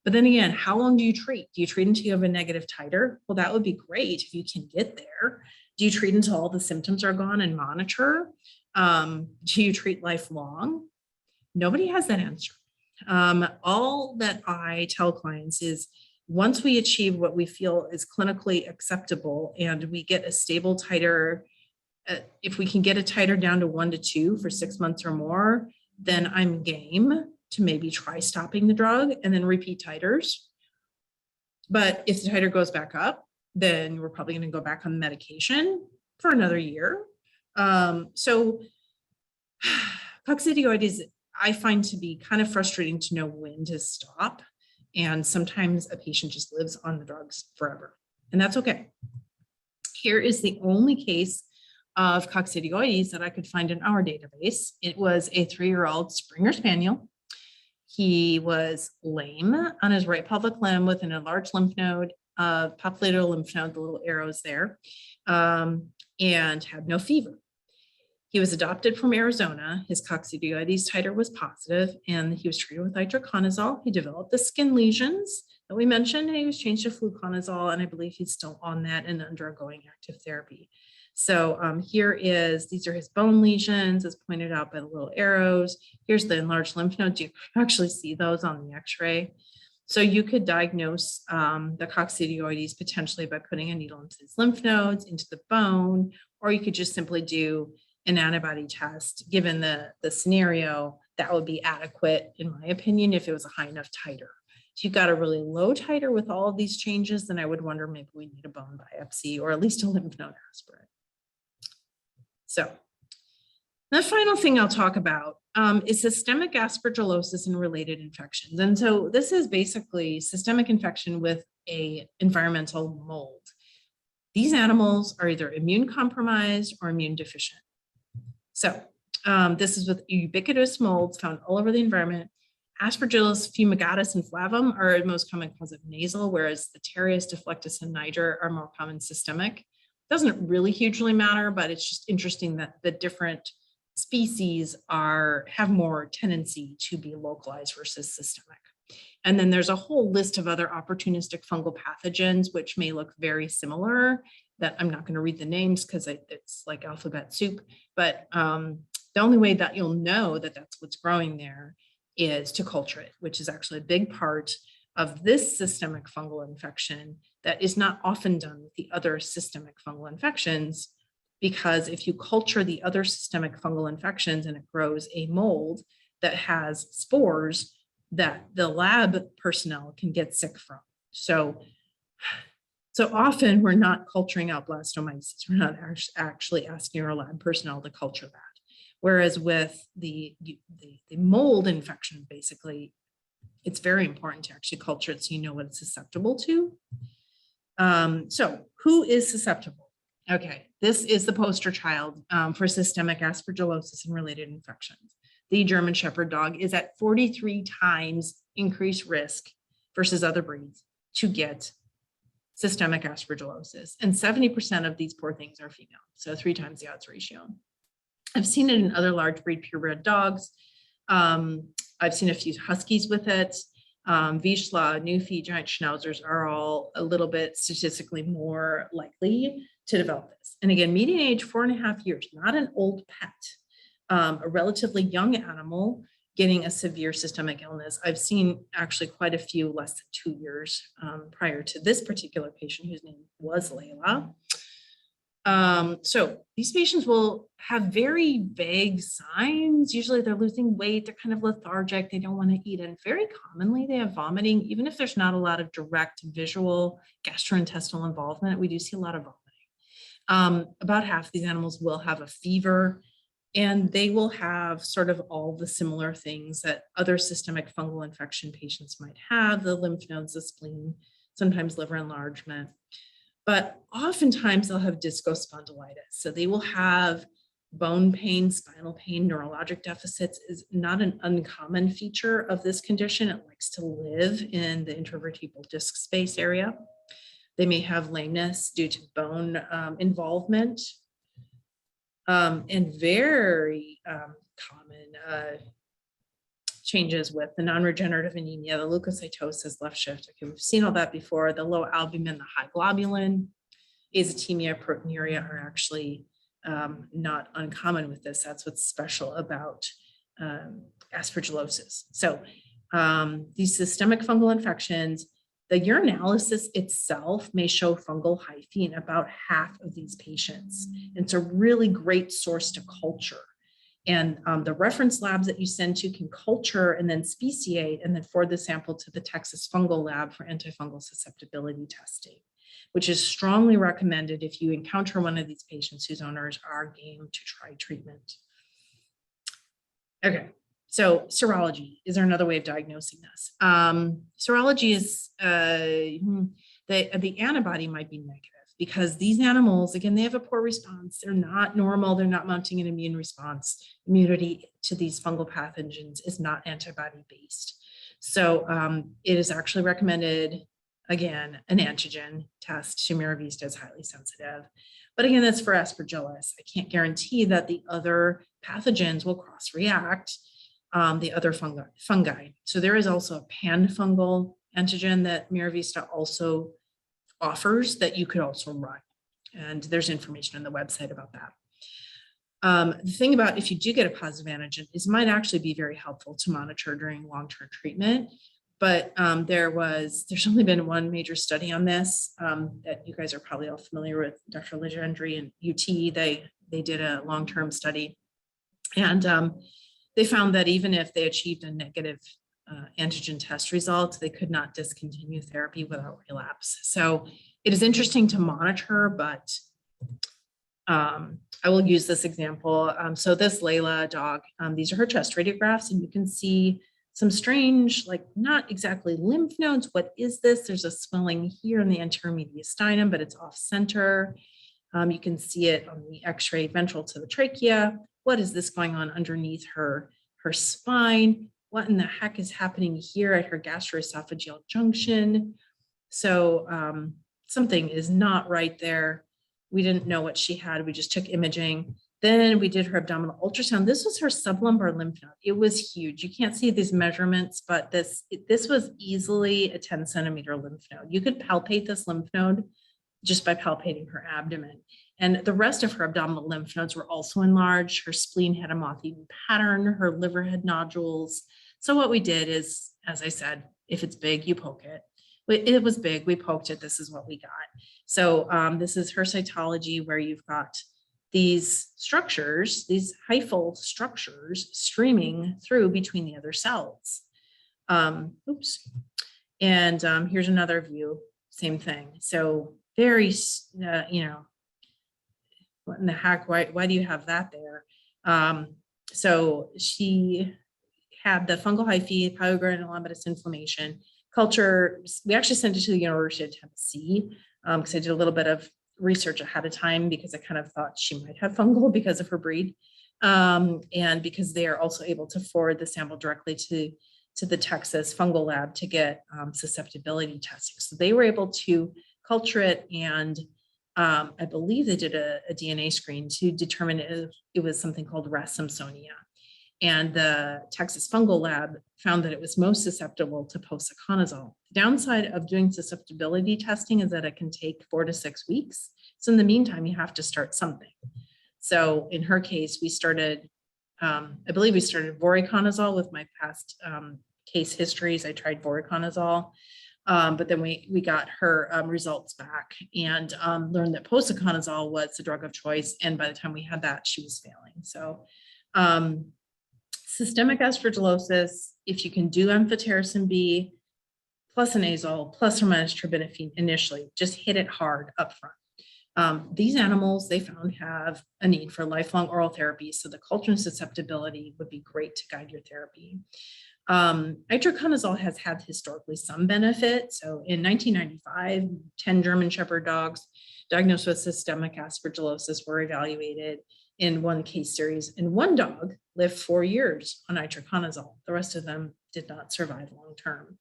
But then again, how long do you treat? Do you treat until you have a negative titer? Well, that would be great if you can get there. Do you treat until all the symptoms are gone and monitor? Do you treat lifelong? Nobody has that answer. All that I tell clients is once we achieve what we feel is clinically acceptable and we get a stable titer, if we can get a titer down to 1 to 2 for 6 months or more, then I'm game to maybe try stopping the drug and then repeat titers. But if the titer goes back up, then we're probably going to go back on medication for another year. So coccidioides, I find to be kind of frustrating to know when to stop. And sometimes a patient just lives on the drugs forever, and that's okay. Here is the only case of coccidioides that I could find in our database. It was a 3-year-old Springer Spaniel. He was lame on his right pelvic limb with an enlarged lymph node, popliteal lymph node, the little arrows there, and had no fever. He was adopted from Arizona. His coccidioides titer was positive, and he was treated with itraconazole. He developed the skin lesions that we mentioned, and he was changed to fluconazole, and I believe he's still on that and undergoing active therapy. So these are his bone lesions, as pointed out by the little arrows. Here's the enlarged lymph nodes. You can actually see those on the x-ray. So you could diagnose the coccidioides potentially by putting a needle into his lymph nodes, into the bone, or you could just simply do an antibody test. Given the scenario, that would be adequate, in my opinion, if it was a high enough titer. If you've got a really low titer with all of these changes, then I would wonder maybe we need a bone biopsy or at least a lymph node aspirate. So the final thing I'll talk about is systemic aspergillosis and related infections. And so this is basically systemic infection with an environmental mold. These animals are either immune compromised or immune deficient. So this is with ubiquitous molds found all over the environment. Aspergillus fumigatus and flavum are the most common cause of nasal, whereas the Terrius, deflectus, and niger are more common systemic. Doesn't really hugely matter, but it's just interesting that the different species have more tendency to be localized versus systemic. And then there's a whole list of other opportunistic fungal pathogens, which may look very similar, that I'm not going to read the names because it's like alphabet soup. But the only way that you'll know that that's what's growing there is to culture it, which is actually a big part of this systemic fungal infection that is not often done with the other systemic fungal infections, because if you culture the other systemic fungal infections and it grows a mold that has spores that the lab personnel can get sick from. So often we're not culturing out blastomyces. We're not actually asking our lab personnel to culture that. Whereas with the mold infection, basically, it's very important to actually culture it so you know what it's susceptible to. So who is susceptible? Okay, this is the poster child for systemic aspergillosis and related infections. The German Shepherd dog is at 43 times increased risk versus other breeds to get systemic aspergillosis. And 70% of these poor things are female, so 3 times the odds ratio. I've seen it in other large breed purebred dogs. I've seen a few huskies with it. Vizsla, Newfie, giant schnauzers are all a little bit statistically more likely to develop this. And again, median age 4.5 years, not an old pet, a relatively young animal getting a severe systemic illness. I've seen actually quite a few less than 2 years prior to this particular patient whose name was Layla. So these patients will have very vague signs. Usually they're losing weight, they're kind of lethargic, they don't want to eat, and very commonly they have vomiting. Even if there's not a lot of direct visual gastrointestinal involvement, we do see a lot of vomiting. About half of these animals will have a fever, and they will have sort of all the similar things that other systemic fungal infection patients might have: the lymph nodes, the spleen, sometimes liver enlargement. But oftentimes they'll have discospondylitis. So they will have bone pain, spinal pain. Neurologic deficits is not an uncommon feature of this condition. It likes to live in the intervertebral disc space area. They may have lameness due to bone involvement. And very common changes with the non-regenerative anemia, the leukocytosis, left shift. Okay, we've seen all that before. The low albumin, the high globulin, azotemia, proteinuria are actually not uncommon with this. That's what's special about aspergillosis. So these systemic fungal infections, the urinalysis itself may show fungal hyphae in about half of these patients. And it's a really great source to culture. And the reference labs that you send to can culture and then speciate and then forward the sample to the Texas Fungal Lab for antifungal susceptibility testing, which is strongly recommended if you encounter one of these patients whose owners are game to try treatment. Okay, so serology, is there another way of diagnosing this? Serology is, the antibody might be negative, because these animals, again, they have a poor response. They're not normal. They're not mounting an immune response. Immunity to these fungal pathogens is not antibody-based. So it is actually recommended, again, an antigen test. Humira Vista is highly sensitive. But again, that's for Aspergillus. I can't guarantee that the other pathogens will cross-react the other fungi. So there is also a pan-fungal antigen that Miravista also offers that you could also run. And there's information on the website about that. The thing about if you do get a positive antigen is it might actually be very helpful to monitor during long-term treatment. But there's only been one major study on this that you guys are probably all familiar with, Dr. Legendry and UT. They did a long-term study, and they found that even if they achieved a negative antigen test result, they could not discontinue therapy without relapse. So it is interesting to monitor, but I will use this example. So this Layla dog, these are her chest radiographs, and you can see some strange, like not exactly lymph nodes. What is this? There's a swelling here in the anterior mediastinum, but it's off center. You can see it on the x-ray ventral to the trachea. What is this going on underneath her spine? What in the heck is happening here at her gastroesophageal junction? So something is not right there. We didn't know what she had. We just took imaging. Then we did her abdominal ultrasound. This was her sublumbar lymph node. It was huge. You can't see these measurements, but this was easily a 10-centimeter lymph node. You could palpate this lymph node just by palpating her abdomen. And the rest of her abdominal lymph nodes were also enlarged. Her spleen had a moth-eaten pattern. Her liver had nodules. So what we did is, as I said, If it's big, you poke it. It was big, we poked it, this is what we got. So this is her cytology, where you've got these structures, these hyphal structures streaming through between the other cells. Oops. And here's another view, same thing. So very, you know, what in the heck, why do you have that there? So she had the fungal hyphae, pyogranulomatous inflammation. Culture, we actually sent it to the University of Tennessee because I did a little bit of research ahead of time because I kind of thought she might have fungal because of her breed. And because they are also able to forward the sample directly to the Texas fungal lab to get susceptibility testing. So they were able to culture it, and I believe they did a DNA screen to determine if it was something called Racemsonia. And the Texas Fungal Lab found that it was most susceptible to posaconazole. The downside of doing susceptibility testing is that it can take 4 to 6 weeks. So in the meantime, you have to start something. So in her case, we started, I believe we started voriconazole with my past case histories. I tried voriconazole, but then we got her results back and learned that posaconazole was the drug of choice. And by the time we had that, she was failing. So systemic aspergillosis, if you can do amphotericin B plus an azole plus or minus terbinafine initially, just hit it hard up front. These animals, they found, have a need for lifelong oral therapy, so the culture and susceptibility would be great to guide your therapy. Itraconazole has had historically some benefit. So in 1995, 10 German Shepherd dogs diagnosed with systemic aspergillosis were evaluated in one case series, and one dog lived 4 years on itraconazole. The rest of them did not survive long term.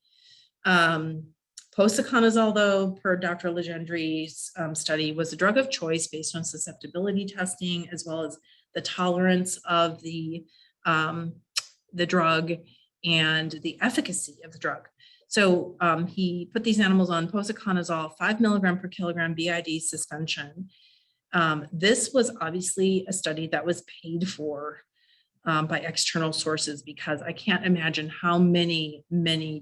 Posaconazole, though, per Dr. Legendry's study, was a drug of choice based on susceptibility testing, as well as the tolerance of the drug and the efficacy of the drug. So he put these animals on posaconazole, 5 milligram per kilogram BID suspension. This was obviously a study that was paid for by external sources, because I can't imagine how many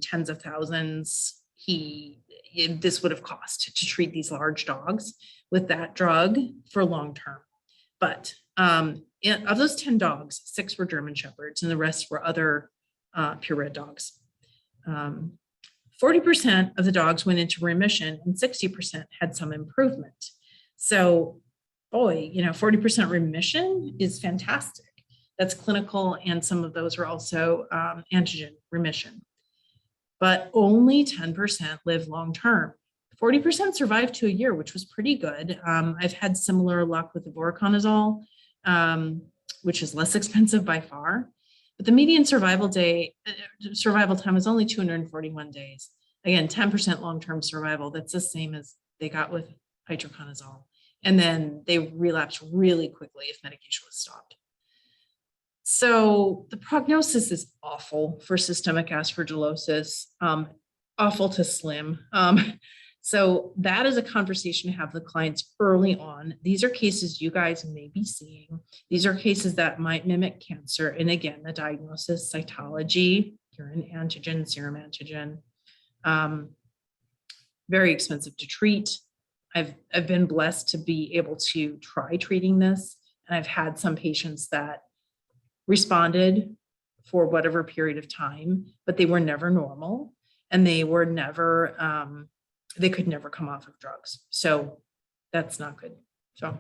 tens of thousands this would have cost to treat these large dogs with that drug for long term. But of those 10 dogs, 6 were German Shepherds and the rest were other purebred dogs. 40% of the dogs went into remission and 60% had some improvement. So boy, 40% remission is fantastic. That's clinical, and some of those are also antigen remission. But only 10% live long-term. 40% survived to a year, which was pretty good. I've had similar luck with the voriconazole, which is less expensive by far. But the median survival time is only 241 days. Again, 10% long-term survival. That's the same as they got with itraconazole. And then they relapse really quickly if medication was stopped. So the prognosis is awful for systemic aspergillosis, awful to slim. So that is a conversation to have with clients early on. These are cases you guys may be seeing. These are cases that might mimic cancer. And again, the diagnosis, cytology, urine antigen, serum antigen, very expensive to treat. I've been blessed to be able to try treating this. And I've had some patients that responded for whatever period of time, but they were never normal, and they were never, they could never come off of drugs. So that's not good. So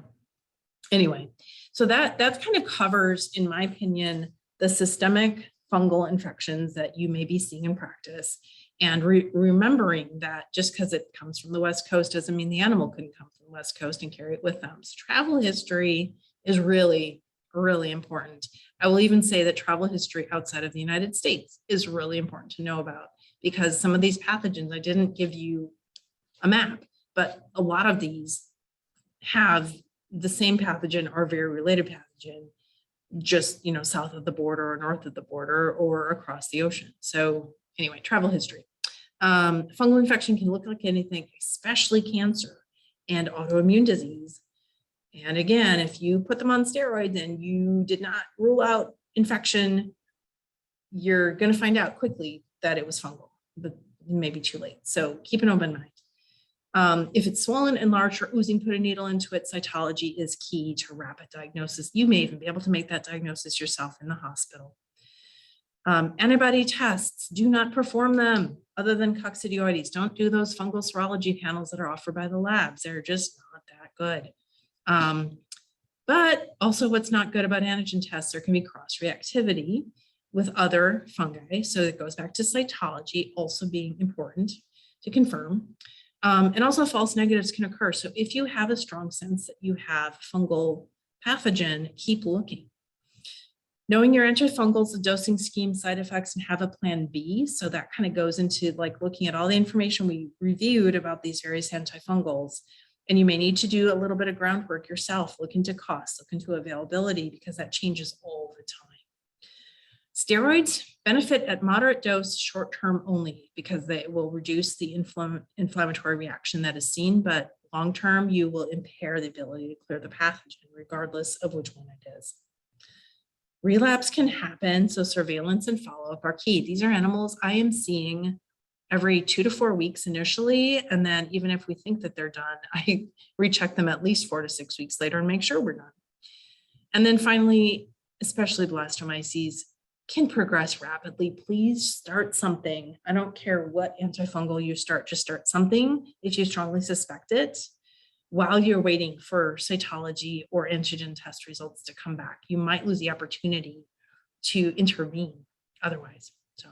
anyway, so that kind of covers, in my opinion, the systemic fungal infections that you may be seeing in practice. And remembering that just because it comes from the West Coast doesn't mean the animal couldn't come from the West Coast and carry it with them. So travel history is really, really important. I will even say that travel history outside of the United States is really important to know about, because some of these pathogens, I didn't give you a map, but a lot of these have the same pathogen or very related pathogen, just, south of the border or north of the border or across the ocean. So anyway, travel history. Fungal infection can look like anything, especially cancer and autoimmune disease. And again, if you put them on steroids and you did not rule out infection, you're going to find out quickly that it was fungal. But may be too late. So keep an open mind. If it's swollen, enlarged, or oozing, put a needle into it. Cytology is key to rapid diagnosis. You may even be able to make that diagnosis yourself in the hospital. Antibody tests, do not perform them other than coccidioides. Don't do those fungal serology panels that are offered by the labs. They're just not that good. But also what's not good about antigen tests, there can be cross-reactivity with other fungi. So it goes back to cytology also being important to confirm. And also false negatives can occur. So if you have a strong sense that you have fungal pathogen, keep looking. Knowing your antifungals, the dosing scheme, side effects, and have a plan B. So that kind of goes into like looking at all the information we reviewed about these various antifungals. And you may need to do a little bit of groundwork yourself, look into costs, look into availability, because that changes all the time. Steroids benefit at moderate dose, short-term only, because they will reduce the inflammatory reaction that is seen, but long-term you will impair the ability to clear the pathogen, regardless of which one it is. Relapse can happen, so surveillance and follow-up are key. These are animals I am seeing every 2 to 4 weeks initially, and then even if we think that they're done, I recheck them at least 4 to 6 weeks later and make sure we're done. And then finally, especially blastomyces can progress rapidly. Please start something. I don't care what antifungal you start, just start something if you strongly suspect it while you're waiting for cytology or antigen test results to come back. You might lose the opportunity to intervene otherwise. So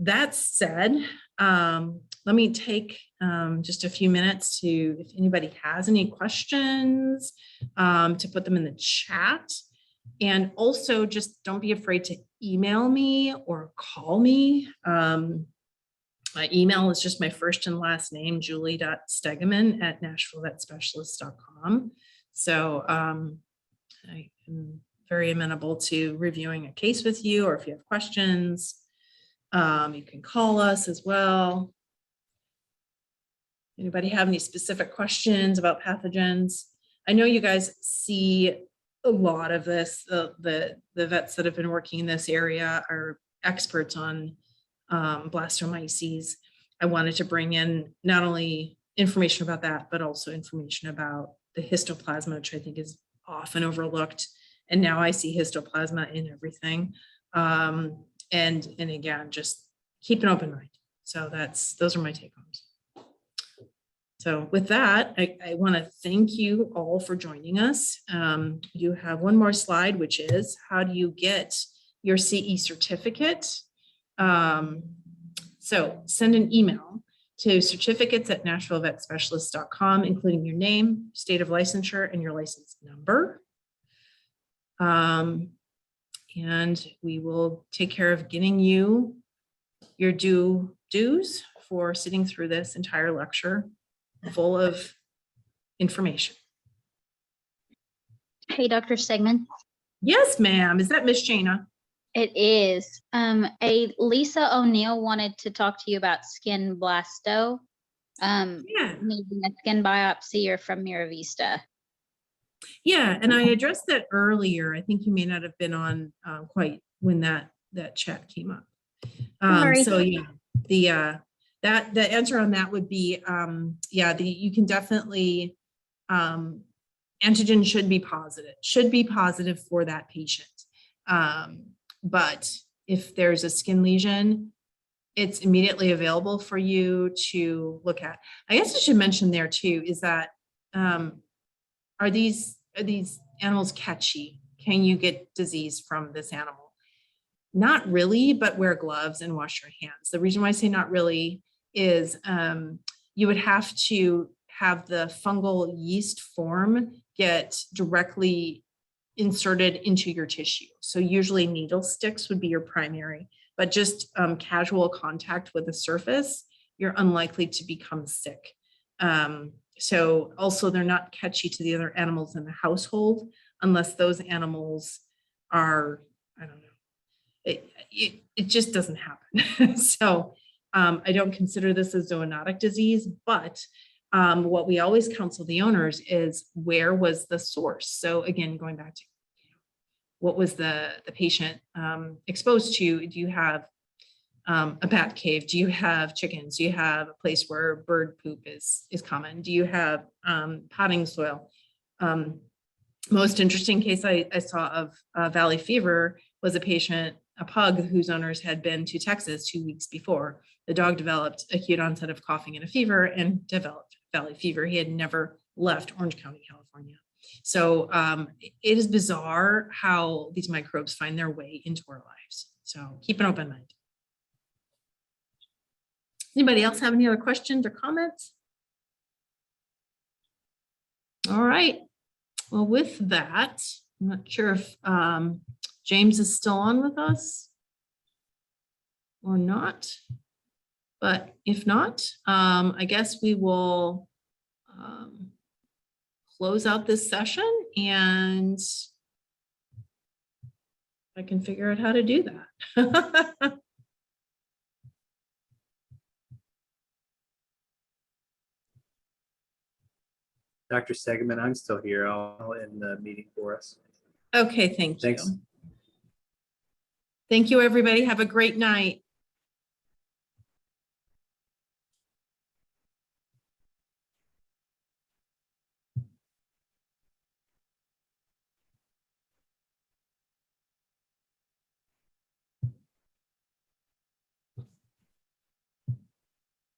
that said, let me take just a few minutes to, if anybody has any questions, to put them in the chat. And also just don't be afraid to email me or call me. My email is just my first and last name, julie.stegeman@nashvillevetsspecialist.com. So I am very amenable to reviewing a case with you, or if you have questions, you can call us as well. Anybody have any specific questions about pathogens? I know you guys see a lot of this. The vets that have been working in this area are experts on blastomyces. I wanted to bring in not only information about that, but also information about the histoplasma, which I think is often overlooked. And now I see histoplasma in everything. And again, just keep an open mind. So those are my take homes. So with that, I want to thank you all for joining us. You have one more slide, which is how do you get your CE certificate? So send an email to certificates@nashvillevetsspecialist.com, including your name, state of licensure, and your license number. And we will take care of getting you your dues for sitting through this entire lecture full of information. Hey, Dr. Stegeman. Yes, ma'am. Is that Miss Jana? It is. A Lisa O'Neill wanted to talk to you about skin blasto. Needing a skin biopsy or from Miravista. Yeah, and I addressed that earlier. I think you may not have been on quite when that chat came up. So yeah, the answer on that would be you can definitely antigen should be positive for that patient. But if there's a skin lesion, it's immediately available for you to look at. I guess I should mention there too is that are these animals catchy? Can you get disease from this animal? Not really, but wear gloves and wash your hands. The reason why I say not really is you would have to have the fungal yeast form get directly inserted into your tissue. So usually needle sticks would be your primary, but just casual contact with the surface, you're unlikely to become sick. So also they're not catchy to the other animals in the household unless those animals are, I don't know, it just doesn't happen. So I don't consider this a zoonotic disease, but what we always counsel the owners is where was the source? So again, going back to what was the patient exposed to? Do you have a bat cave? Do you have chickens? Do you have a place where bird poop is common? Do you have potting soil? Most interesting case I saw of valley fever was a patient, a pug whose owners had been to Texas 2 weeks before. The dog developed acute onset of coughing and a fever and developed valley fever. He had never left Orange County, California. So it is bizarre how these microbes find their way into our lives. So keep an open mind. Anybody else have any other questions or comments? All right. Well, with that, I'm not sure if James is still on with us or not, but if not, I guess we will close out this session, and I can figure out how to do that. Dr. Stegeman, I'm still here. I'll end the meeting for us. Okay, thank you. Thanks. Thank you, everybody. Have a great night.